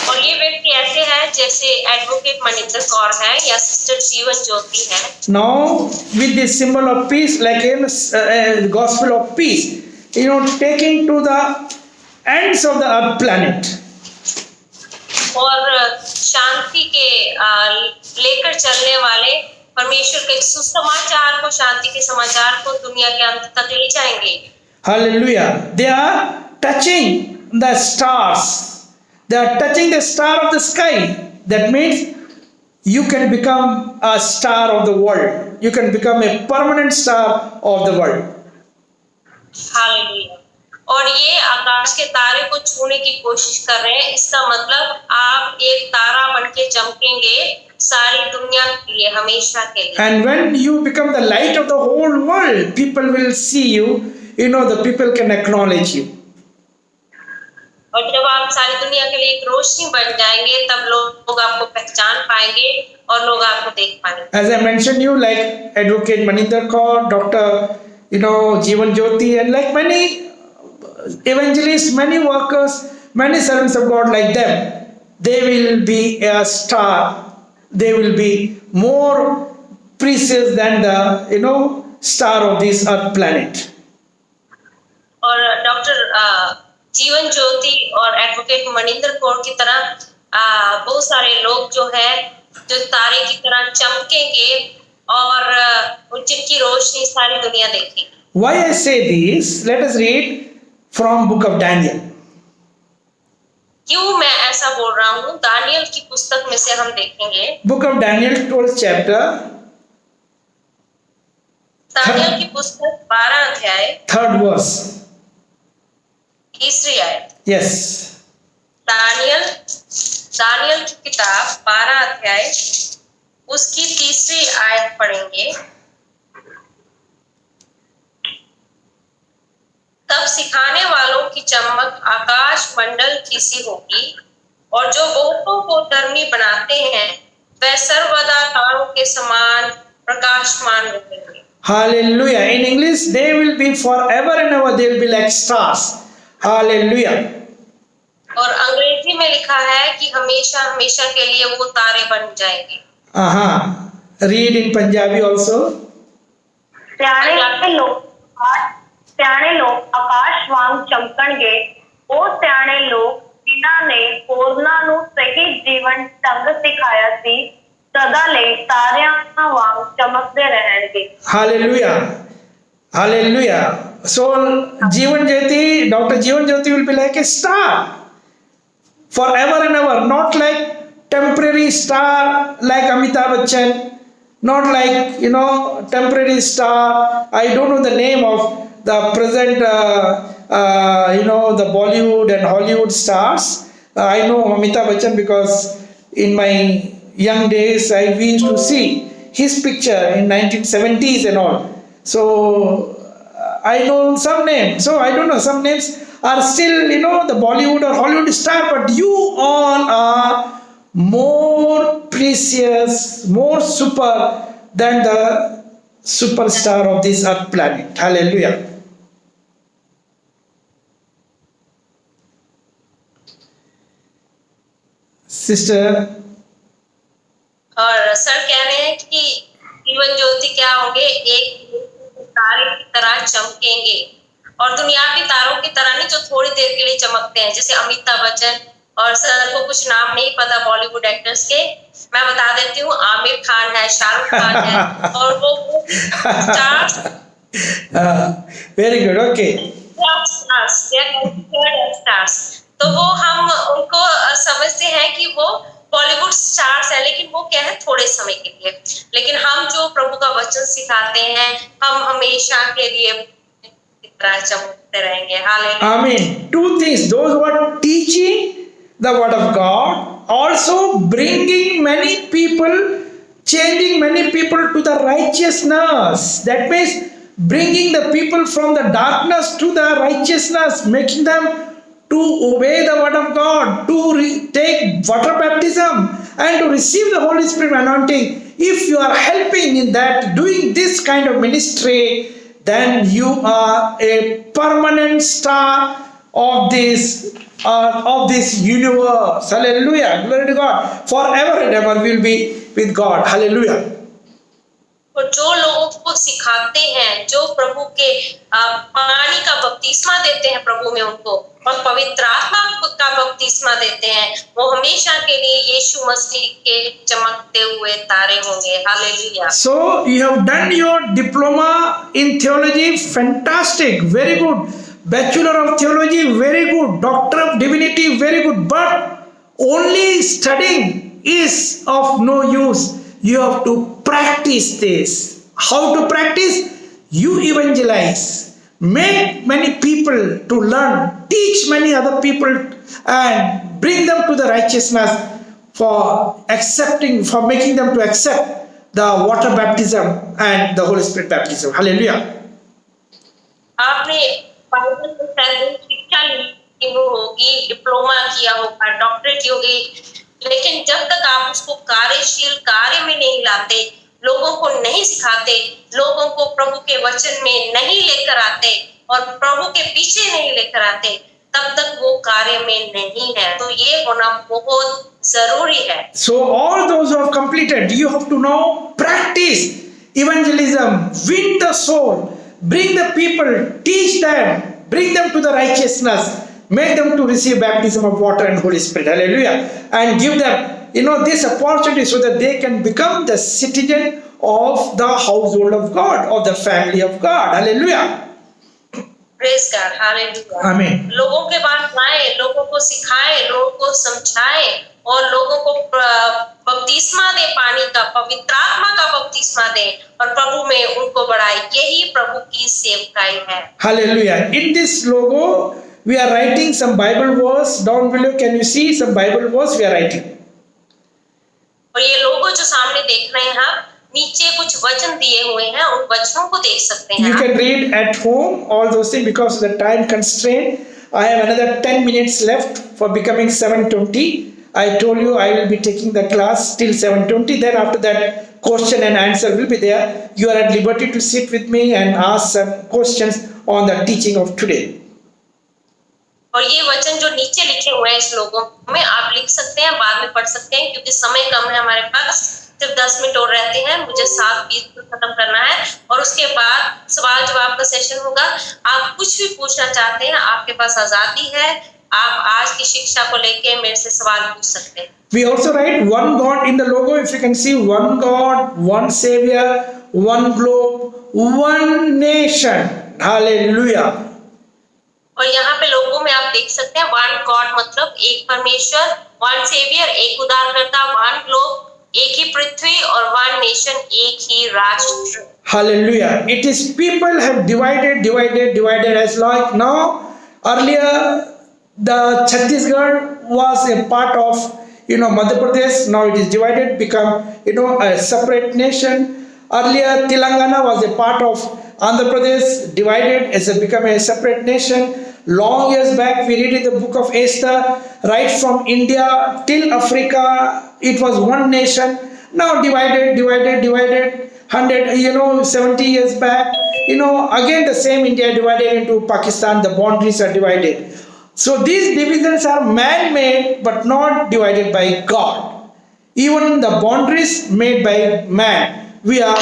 और ये व्यक्ति ऐसे है जैसे एडवोकेट मनिंदर कौर है या सिस्टर जीवन ज्योति है। Now, with this symbol of peace, like a gospel of peace, taking to the ends of the earth planet. और शांति के लेकर चलने वाले परमेश्वर के सुसमाचार को, शांति के समाचार को दुनिया के अंत तक ले जाएंगे। Hallelujah. They are touching the stars. They are touching the star of the sky. That means you can become a star of the world. You can become a permanent star of the world. Hallelujah. और ये आकाश के तारे को छूने की कोशिश कर रहे हैं। इसका मतलब आप एक तारा बनके चमकेंगे सारी दुनिया के लिए, हमेशा के लिए। And when you become the light of the whole world, people will see you. The people can acknowledge you. और जब आप सारी दुनिया के लिए एक रोशनी बन जाएंगे, तब लोग आपको पहचान पाएंगे और लोग आपको देख पाएंगे। As I mentioned you, like Advocate Maninder Kaur, Dr. Jeevan Jyoti, and like many evangelists, many workers, many servants of God like them, they will be a star. They will be more precious than the star of this earth planet. और doctor Jeevan Jyoti और advocate Maninder Kaur की तरह बहुत सारे लोग जो तारे की तरह चमकेंगे और जिनकी रोशनी सारी दुनिया देखेगी। Why I say this? Let us read from book of Daniel. क्यों मैं ऐसा बोल रहा हूँ? दानियल की पुस्तक में से हम देखेंगे। Book of Daniel, 12th chapter. Daniel की पुस्तक 12 अध्याय, 3rd verse. तीसरी आयत। Yes. दानियल की किताब 12 अध्याय उसकी तीसरी आयत पढ़ेंगे। तब सिखाने वालों की चमक आकाश मंडल की सी होगी, और जो बहुतों को धर्मी बनाते हैं वह सर्वदा तारों के समान प्रकाशमान रहेंगे। Hallelujah. In English, they will be forever and ever. They will be like stars. Hallelujah. और अंग्रेजी में लिखा है कि हमेशा हमेशा के लिए वो तारे बन जाएंगे। Read in Punjabi also. सियाने लोग ਸਿਆਣੇ ਲੋਕ ਆਕਾਸ਼ ਵਾਂਗ ਚਮਕਣਗੇ। ਉਹ ਸਿਆਣੇ ਲੋਕ ਜਿਨ੍ਹਾਂ ਨੇ ਹੋਰਨਾਂ ਨੂੰ ਸਹੀ ਜੀਵਨ ਢੰਗ ਸਿਖਾਇਆ ਸੀ ਸਦਾ ਲਈ ਤਾਰਿਆਂ ਵਾਂਗ ਚਮਕਦੇ ਰਹਿਣਗੇ। Hallelujah. Hallelujah. So Jeevan Jyoti, Dr. Jeevan Jyoti will be like a star forever and ever, not like temporary star like Amitabh Bachchan, not like temporary star. I don't know the name of the present the Bollywood and Hollywood stars. I know Amitabh Bachchan because in my young days we used to see his picture in 1970s and all. So I know some names. So I don't know, some names are still the Bollywood or Hollywood star, but you all are more precious, more super than the superstar of this earth planet. Hallelujah. Sister. और sir कह रहे हैं कि जीवन ज्योति क्या होंगे, एक तारे की तरह चमकेंगे और दुनियावी तारों की तरह नहीं जो थोड़ी देर के लिए चमकते हैं, जैसे अमिताभ बच्चन। और सर को कुछ नाम नहीं पता बॉलीवुड एक्टर्स के, मैं बता देती हूँ, आमिर खान है, शाहरुख खान है और वो stars. Very good, okay. Stars तो वो हम उनको समझते हैं कि वो बॉलीवुड स्टार्स है, लेकिन वो क्या है थोड़े समय के लिए। लेकिन हम जो प्रभु का वचन सिखाते हैं हम हमेशा के लिए तरह चमकते रहेंगे। Hallelujah. Amen. Two things: those who are teaching the word of God, also bringing many people, changing many people to the righteousness. That means bringing the people from the darkness to the righteousness, making them to obey the word of God, to take water baptism and to receive the Holy Spirit anointing. If you are helping in that, doing this kind of ministry, then you are a permanent star of this universe. Hallelujah. Glory to God. Forever and ever we will be with God. Hallelujah. तो जो लोगों को सिखाते हैं, जो प्रभु के पानी का बपतिस्मा देते हैं प्रभु में उनको, और पवित्र आत्मा का बपतिस्मा देते हैं, वो हमेशा के लिए यीशु मसीह के चमकते हुए तारे होंगे। Hallelujah. So you have done your diploma in theology, fantastic, very good. Bachelor of theology, very good. Doctor of divinity, very good. But only studying is of no use. You have to practice this. How to practice? You evangelize. Make many people to learn. Teach many other people and bring them to the righteousness for making them to accept the water baptism and the Holy Spirit baptism. Hallelujah. आपने Bible में शायद शिक्षा ली होगी, diploma किया होगा, doctorate की होगी, लेकिन जब तक आप उसको कार्यशील कार्य में नहीं लाते, लोगों को नहीं सिखाते, लोगों को प्रभु के वचन में नहीं लेकर आते और प्रभु के पीछे नहीं लेकर आते, तब तक वो कार्य में नहीं है। तो ये होना बहुत जरूरी है। So all those who have completed, you have to now practice evangelism, win the soul, bring the people, teach them, bring them to the righteousness, make them to receive baptism of water and Holy Spirit. Hallelujah. And give them this opportunity so that they can become the citizen of the household of God, of the family of God. Hallelujah. Praise God. Hallelujah. Amen. लोगों के पास आए, लोगों को सिखाए, लोगों को समझाए और लोगों को बपतिस्मा दे, पानी का, पवित्र आत्मा का बपतिस्मा दे और प्रभु में उनको बढ़ाए। यही प्रभु की सेवकाई है। Hallelujah. In this logo we are writing some Bible verse down below. Can you see some Bible verse we are writing? और ये लोगो जो सामने देख रहे हैं आप, नीचे कुछ वचन दिए हुए हैं, उन वचनों को देख सकते हैं। You can read at home all those things because of the time constraint. I have another 10 minutes left for becoming 7:20. I told you I will be taking the class till 7:20. Then after that, question and answer will be there. You are at liberty to sit with me and ask some questions on the teaching of today. और ये वचन जो नीचे लिखे हुए हैं इस लोगों में आप लिख सकते हैं, बाद में पढ़ सकते हैं, क्योंकि समय कम है हमारे पास। सिर्फ 10 मिनट और रहते हैं, मुझे 7:20 पर खत्म करना है और उसके बाद सवाल जवाब का सेशन होगा। आप कुछ भी पूछना चाहते हैं, आपके पास आजादी है, आप आज की शिक्षा को लेके मेरे से सवाल पूछ सकते हैं। We also write one God in the logo. If you can see, one God, one Savior, one globe, one nation. Hallelujah. और यहाँ पे लोगों में आप देख सकते हैं वन गॉड मतलब एक परमेश्वर, वन सेवियर एक उद्धारकर्ता, वन ग्लोब एक ही पृथ्वी और वन नेशन एक ही राष्ट्र। Hallelujah. It is people have divided as like now. Earlier, the Chhattisgarh was a part of Madhya Pradesh. Now it is divided, become a separate nation. Earlier, Telangana was a part of Andhra Pradesh, divided as become a separate nation. Long years back, we read in the book of Esther, right from India till Africa, it was one nation. Now divided. 70 years back, again the same India divided into Pakistan. The boundaries are divided. So these divisions are man-made, but not divided by God. Even the boundaries made by man, we are.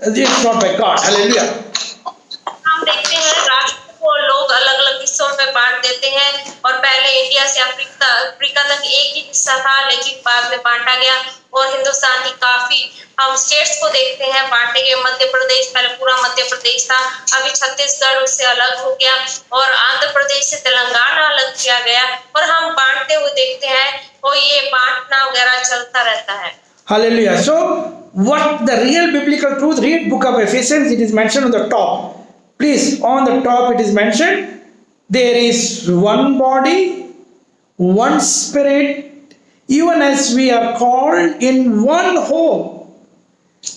It's not by God. Hallelujah. हम देखते हैं राष्ट्र को लोग अलग अलग हिस्सों में बांट देते हैं और पहले इंडिया से अफ्रीका तक एक ही हिस्सा था, लेकिन बाद में बांटा गया और हिंदुस्तान की काफी हम स्टेट्स को देखते हैं बांटे गए। मध्य प्रदेश पहले पूरा मध्य प्रदेश था, अभी छत्तीसगढ़ उससे अलग हो गया और आंध्र प्रदेश से तेलंगाना अलग किया गया और हम बांटते हुए देखते हैं और ये बांटना वगैरह चलता रहता है। Hallelujah. So what the real biblical truth? Read book of Ephesians. It is mentioned on the top. Please, on the top it is mentioned, there is one body, one spirit, even as we are called in one hope.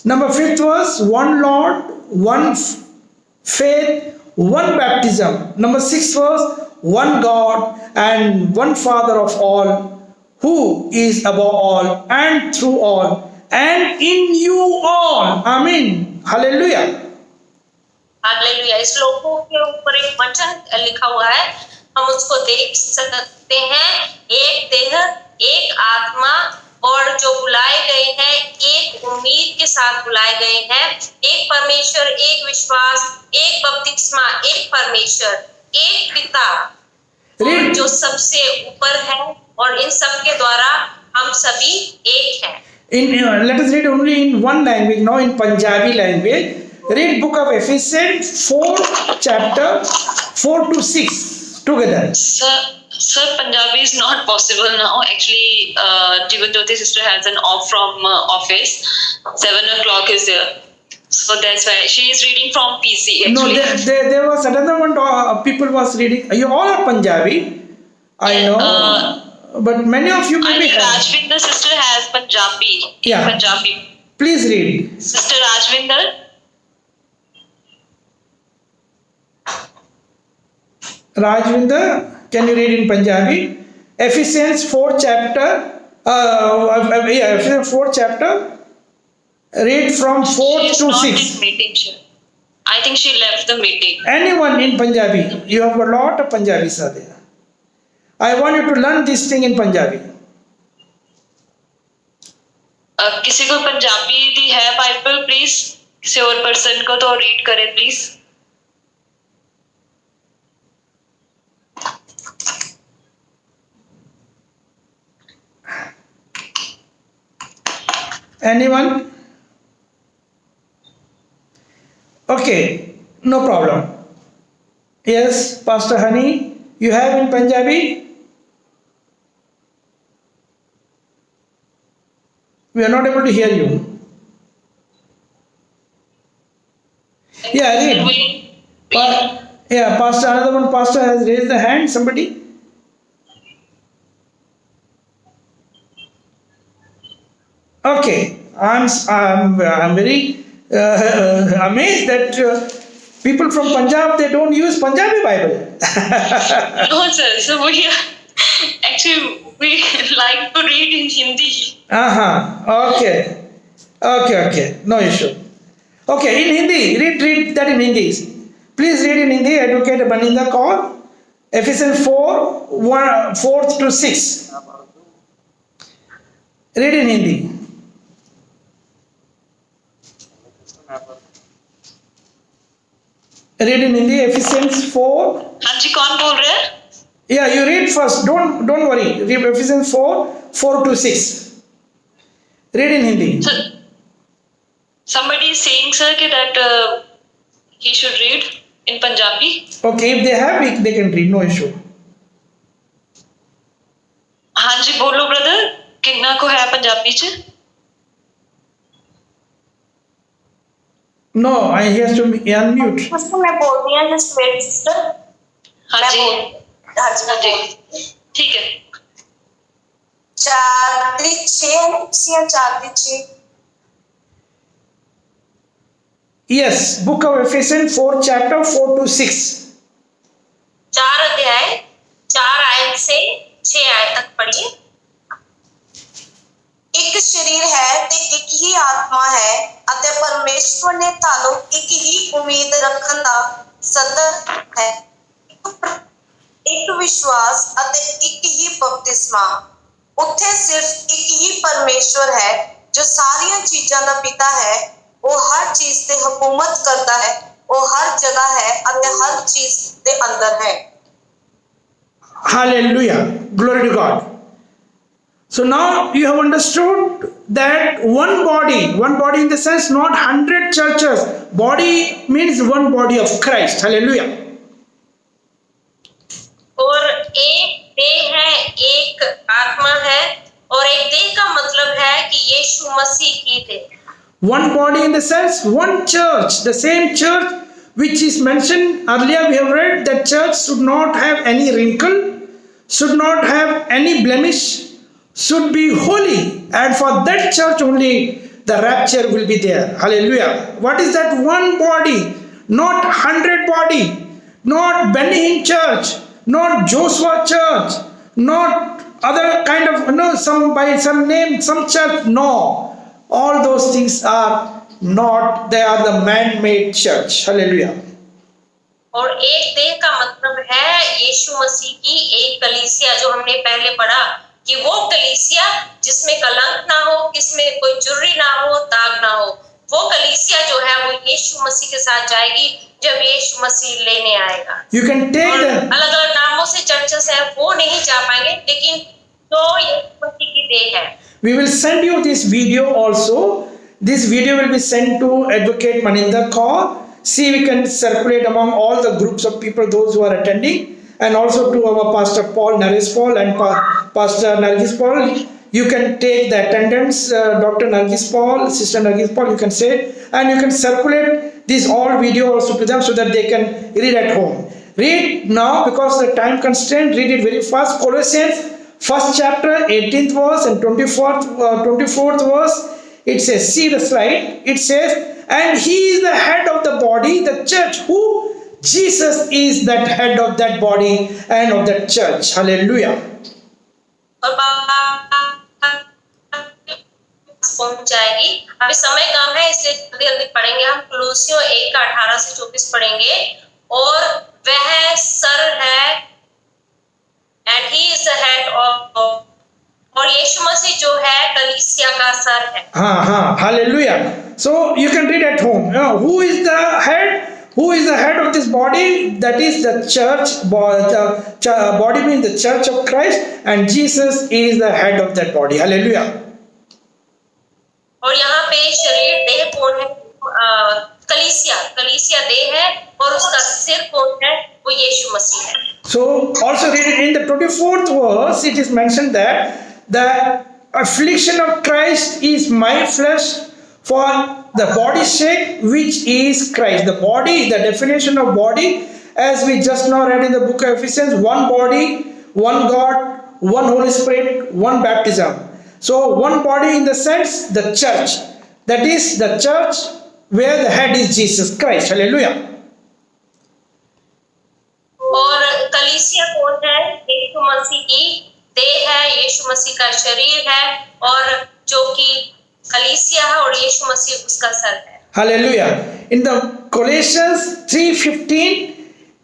Number 5th verse, one Lord, one faith, one baptism. Number 6th verse, one God and one Father of all, who is above all and through all and in you all. Amen. Hallelujah. Hallelujah. इस लोगों के ऊपर एक वचन लिखा हुआ है, हम उसको देख सकते हैं। एक देह, एक आत्मा और जो बुलाए गए हैं एक उम्मीद के साथ बुलाए गए हैं, एक परमेश्वर, एक विश्वास, एक बपतिस्मा, एक परमेश्वर, एक पिता और जो सबसे ऊपर है और इन सब के द्वारा हम सभी एक हैं। Let us read only in one language, now in Punjabi language. Read book of Ephesians 4 chapter 4 to 6 together. Sir, Punjabi is not possible now. Actually, Jivanjyoti sister has an off from office. 7 o'clock is there. So that's why she is reading from PC. Actually. No, there was another one. People was reading. You all are Punjabi, I know, but many of you maybe. I think Rajvinder sister has Punjabi. Yeah. Punjabi. Please read. Sister Rajvinder. Rajvinder, can you read in Punjabi? Ephesians 4 chapter. Ephesians 4 chapter. Read from 4 to 6. In meeting, I think she left the meeting. Anyone in Punjabi? You have a lot of Punjabis are there. I want you to learn this thing in Punjabi. किसी को पंजाबी दी है Bible please, किसी और person को तो read करे please. Anyone? Okay, no problem. Yes, Pastor Honey, you have in Punjabi? We are not able to hear you. Yeah, read. Pastor, another one pastor has raised the hand. Somebody? Okay, I'm very amazed that people from Punjab, they don't use Punjabi Bible. No, sir. So we like to read in Hindi. Okay. No issue. Okay, in Hindi, read that in Hindi. Please read in Hindi. Advocate Baninda call. Ephesians 4 to 6. Read in Hindi. Read in Hindi, Ephesians 4. हाँ जी, कौन बोल रहे हैं? Yeah, you read first. Don't worry. Read Ephesians 4 to 6. Read in Hindi. Sir, somebody is saying, sir, that he should read in Punjabi. Okay, if they have it, they can read. No issue. हाँ जी, बोलो brother, किन्ना को है पंजाबी च? No, he has to unmute. Sister मैं बोल रही हूँ, जस्ट वेट सिस्टर। हाँ जी, हाँ जी हाँ जी, ठीक है। 4:6 Yes, book of Ephesians 4 chapter 4 to 6. 4 अध्याय 4 आयत से 6 आयत तक पढ़िए। ਇੱਕ ਸਰੀਰ ਹੈ ਤੇ ਇੱਕ ਹੀ ਆਤਮਾ ਹੈ ਅਤੇ ਪਰਮੇਸ਼ਵਰ ਨੇ ਤੁਹਾਨੂੰ ਇੱਕ ਹੀ ਉਮੀਦ ਰੱਖਣ ਦਾ ਸੱਦਾ ਹੈ। ਇੱਕ ਵਿਸ਼ਵਾਸ ਅਤੇ ਇੱਕ ਹੀ ਬਪਤਿਸਮਾ। ਉੱਥੇ ਸਿਰਫ ਇੱਕ ਹੀ ਪਰਮੇਸ਼ਵਰ ਹੈ ਜੋ ਸਾਰੀਆਂ ਚੀਜ਼ਾਂ ਦਾ ਪਿਤਾ ਹੈ। ਉਹ ਹਰ ਚੀਜ਼ ਤੇ ਹਕੂਮਤ ਕਰਦਾ ਹੈ। ਉਹ ਹਰ ਜਗ੍ਹਾ ਹੈ ਅਤੇ ਹਰ ਚੀਜ਼ ਦੇ ਅੰਦਰ ਹੈ। Hallelujah. Glory to God. So now you have understood that one body in the sense not 100 churches. Body means one body of Christ. Hallelujah. और एक देह है, एक आत्मा है, और एक देह का मतलब है कि यीशु मसीह की देह। One body in the sense one church. The same church which is mentioned earlier, we have read that church should not have any wrinkle, should not have any blemish, should be holy, and for that church only the rapture will be there. Hallelujah. What is that one body? Not 100 body, not Benny Hinn church, not Joshua church, not other kind of some by some name, some church. No, all those things are not, they are the man-made church. Hallelujah. और एक देह का मतलब है यीशु मसीह की एक कलीसिया, जो हमने पहले पढ़ा कि वो कलीसिया जिसमें कलंक ना हो, जिसमें कोई जुर्री ना हो, दाग ना हो, वो कलीसिया जो है वो यीशु मसीह के साथ जाएगी जब यीशु मसीह लेने आएगा। You can take the अलग अलग नामों से चर्चेस है वो नहीं जा पाएंगे, लेकिन जो यीशु मसीह की देह है। We will send you this video also. This video will be sent to Advocate Maninder Kaur. See, we can circulate among all the groups of people, those who are attending, and also to our Pastor Paul, Naresh Paul, and Pastor Nargis Paul. You can take the attendance, Dr. Nargis Paul, Sister Nargis Paul, you can say, and you can circulate this all video also to them so that they can read at home. Read now, because the time constraint, read it very fast. Colossians 1st chapter, 18th verse and 24th verse. It says, see the slide, it says, and he is the head of the body, the church. Who? Jesus is that head of that body and of that church. Hallelujah. और पहुंच जाएगी। अभी समय कम है, इसलिए जल्दी जल्दी पढ़ेंगे। हम कुलुस्सियों 1:18 से 24 पढ़ेंगे। और वह सर है, and he is the head of, और यीशु मसीह जो है कलीसिया का सर है। हाँ, hallelujah. So you can read at home. Who is the head? Who is the head of this body? That is the church. Body means the church of Christ, and Jesus is the head of that body. Hallelujah. और यहाँ पे शरीर देह कौन है? कलीसिया देह है, और उसका सिर कौन है? वो यीशु मसीह है। So also read it in the 24th verse. It is mentioned that the affliction of Christ is my flesh for the body's sake, which is Christ. The body, the definition of body, as we just now read in the book of Ephesians, one body, one God, one Holy Spirit, one baptism. So one body in the sense, the church. That is the church where the head is Jesus Christ. Hallelujah. और कलीसिया कौन है? यीशु मसीह की देह है, यीशु मसीह का शरीर है, और जो कि कलीसिया है, और यीशु मसीह उसका सर है। Hallelujah. In the Colossians 3:15,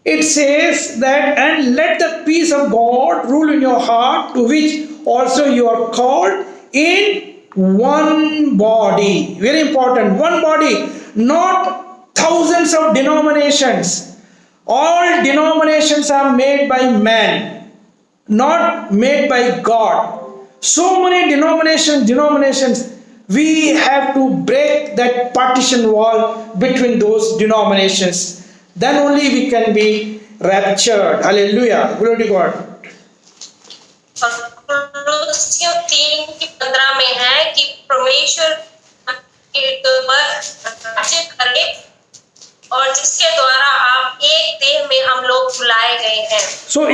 it says that, and let the peace of God rule in your heart, to which also you are called in one body. Very important. One body. Not thousands of denominations. All denominations are made by man, not made by God. So many denominations. We have to break that partition wall between those denominations. Then only we can be raptured. Hallelujah. Glory to God. कुलुस्सियों 3:15 में है कि परमेश्वर के द्वारा राज्य करे और जिसके द्वारा आप एक देह में हम लोग बुलाए गए हैं। और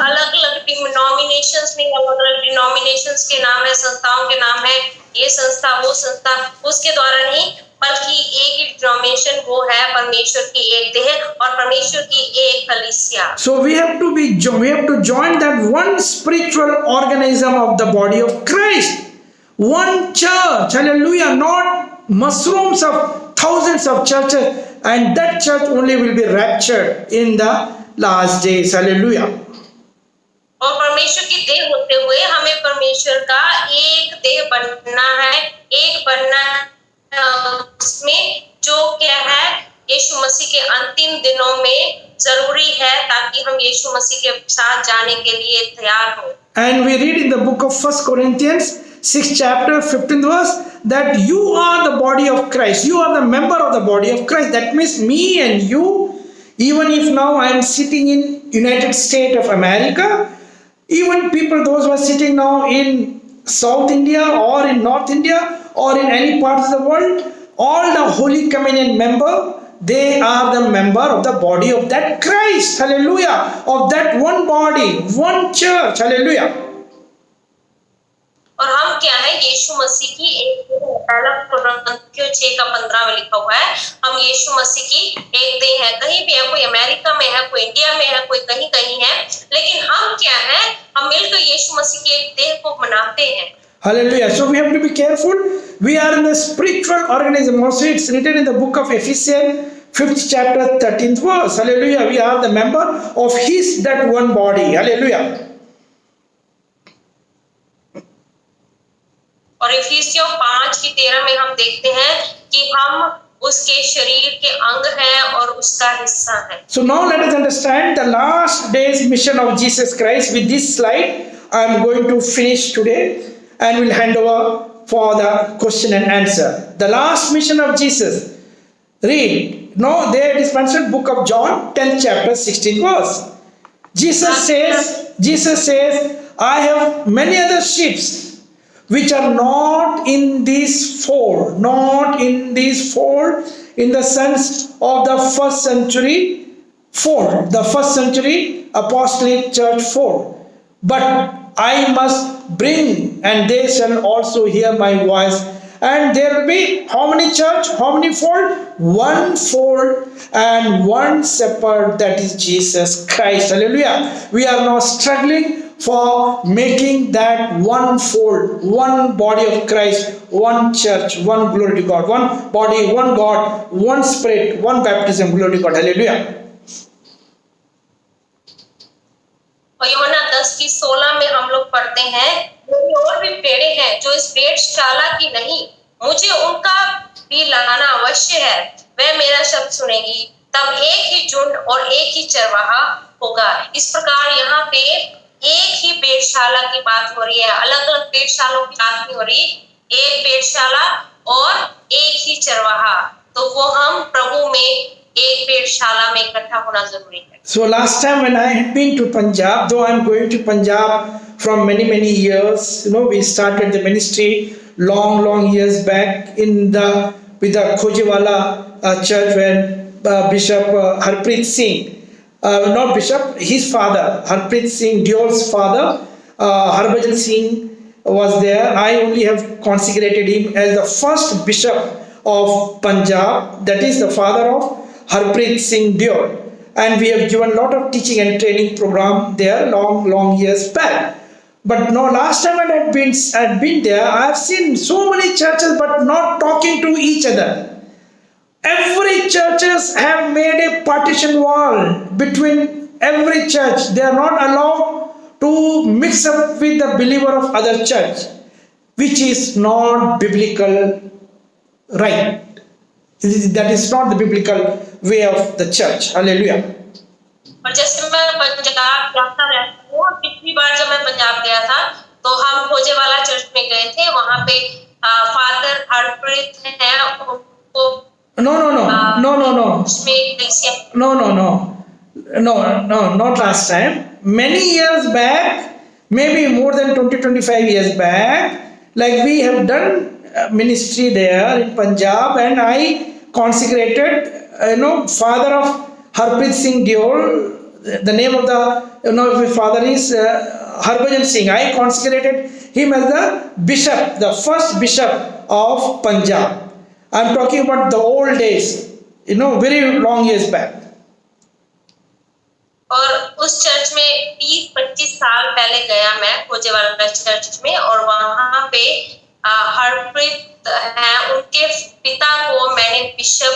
अलग अलग डिनोमिनेशंस में अलग अलग डिनोमिनेशंस के नाम है, संस्थाओं के नाम है, ये संस्था वो संस्था, उसके द्वारा नहीं बल्कि एक ही डिनोमिनेशन वो है परमेश्वर की एक देह और परमेश्वर की एक कलीसिया। So we have to join that one spiritual organism of the body of Christ, one church. Hallelujah. Not mushrooms of thousands of churches, and that church only will be raptured in the last days. Hallelujah. और परमेश्वर की देह होते हुए हमें परमेश्वर का एक देह बनना है, एक बनना है उसमें जो क्या है यीशु मसीह के अंतिम दिनों में जरूरी है ताकि हम यीशु मसीह के साथ जाने के लिए तैयार हो। And we read in the book of 1 Corinthians 6 chapter 15th verse that you are the body of Christ. You are the member of the body of Christ. That means me and you, even if now I am sitting in United States of America, even people those who are sitting now in South India or in North India or in any part of the world, all the Holy Communion member, they are the member of the body of that Christ. Hallelujah. Of that one body, one church. Hallelujah. और हम क्या है यीशु मसीह की एक पहला कुरिन्थियों 6:15 में लिखा हुआ है हम यीशु मसीह की एक देह है। कहीं भी है, कोई अमेरिका में है, कोई इंडिया में है, कोई कहीं कहीं है, लेकिन हम क्या है हम मिलकर यीशु मसीह की एक देह को मनाते हैं। Hallelujah. So we have to be careful. We are in the spiritual organism. Also it's written in the book of Ephesians 5th chapter 13th verse. Hallelujah. We are the member of his that one body. Hallelujah. और इफिसियों 5:13 में हम देखते हैं कि हम उसके शरीर के अंग हैं और उसका हिस्सा हैं। So now let us understand the last day's mission of Jesus Christ. With this slide I am going to finish today and will hand over for the question and answer. The last mission of Jesus. Read. No, there it is mentioned book of John 10th chapter 16th verse. Jesus says, I have many other sheep which are not in this fold, in the sense of the first century fold, the first century apostolic church fold. But I must bring, and they shall also hear my voice. And there will be how many church, how many fold? One fold and one shepherd, that is Jesus Christ. Hallelujah. We are now struggling for making that one fold, one body of Christ, one church, one glory to God, one body, one God, one spirit, one baptism, glory to God. Hallelujah. और यूहन्ना 10:16 में हम लोग पढ़ते हैं मेरी और भी भेड़ें हैं जो इस भेड़शाला की नहीं, मुझे उनका भी लगाना अवश्य है। वह मेरा शब्द सुनेगी, तब एक ही झुंड और एक ही चरवाहा होगा। इस प्रकार यहाँ पे एक ही भेड़शाला की बात हो रही है, अलग अलग भेड़शालाओं की बात नहीं हो रही। एक भेड़शाला और एक ही चरवाहा, तो वो हम प्रभु में एक भेड़शाला में इकट्ठा होना जरूरी है। So last time when I had been to Punjab, though I am going to Punjab from many years, we started the ministry long years back with the Khojewala church where Bishop Harpreet Singh, not Bishop, his father, Harpreet Singh Deol's father, Harbhajan Singh was there. I only have consecrated him as the first bishop of Punjab, that is the father of Harpreet Singh Deol. And we have given a lot of teaching and training program there long years back. But no, last time when I had been there, I have seen so many churches but not talking to each other. Every churches have made a partition wall between every church. They are not allowed to mix up with the believer of other church, which is not biblical right. That is not the biblical way of the church. Hallelujah. और जैसे मैं पंजाब जाता रहता हूँ, पिछली बार जब मैं पंजाब गया था तो हम खोजेवाला चर्च में गए थे। वहाँ पे फादर हरप्रीत हैं, उनको No, not last time. Many years back, maybe more than 20-25 years back, like we have done ministry there in Punjab, and I consecrated, father of Harpreet Singh Deol. The name of the father is Harbhajan Singh. I consecrated him as the bishop, the first bishop of Punjab. I am talking about the old days, very long years back. और उस church में 20-25 साल पहले गया मैं Khojewala church में, और वहाँ पे हरप्रीत हैं, उनके पिता को मैंने बिशप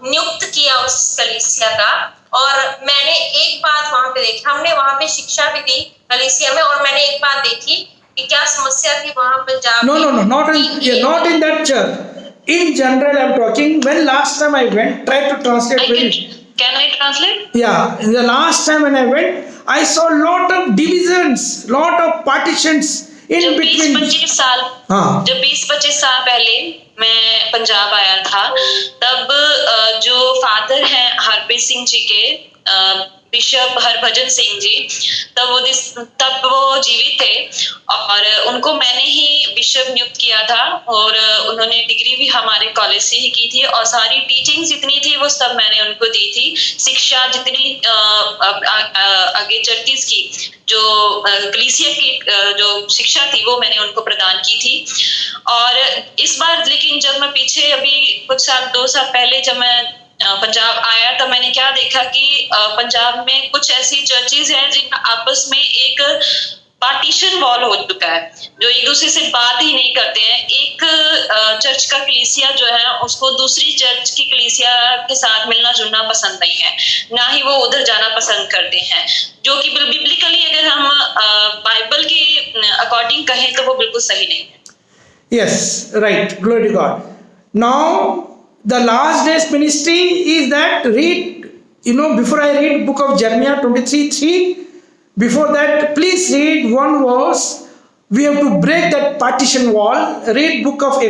नियुक्त किया उस कलीसिया का। और मैंने एक बात वहाँ पे देखी, हमने वहाँ पे शिक्षा भी दी कलीसिया में, और मैंने एक बात देखी कि क्या समस्या थी वहाँ पंजाब में। No, not in that church. In general, I'm talking. When last time I went, try to translate. Can I translate? Yeah, in the last time when I went, I saw lot of divisions, lot of partitions in between. 20-25 साल, जब 20-25 साल पहले मैं पंजाब आया था, तब जो father हैं हरप्रीत सिंह जी के, बिशप हरभजन सिंह जी, तब वो जीवित थे, और उनको मैंने ही बिशप नियुक्त किया था, और उन्होंने डिग्री भी हमारे कॉलेज से ही की थी, और सारी टीचिंग्स जितनी थी वो सब मैंने उनको दी थी। शिक्षा जितनी आगे चर्चिज की, जो कलीसिया की जो शिक्षा थी वो मैंने उनको प्रदान की थी। और इस बार लेकिन जब मैं पीछे अभी कुछ साल 2 साल पहले जब मैं पंजाब आया, तो मैंने क्या देखा कि पंजाब में कुछ ऐसी चर्चेज हैं जिनका आपस में एक पार्टीशन वॉल हो चुका है, जो एक दूसरे से बात ही नहीं करते हैं। एक चर्च का कलीसिया जो है उसको दूसरी चर्च की कलीसिया के साथ मिलना जुलना पसंद नहीं है, ना ही वो उधर जाना पसंद करते हैं, जो कि बिब्लिकली अगर हम बाइबल के अकॉर्डिंग कहें तो वो बिल्कुल सही नहीं है। Yes, right. Glory to God. Now, the last days ministry is that read, before I read book of Jeremiah 23:3, before that, please read one verse. We have to break that partition wall. Read book of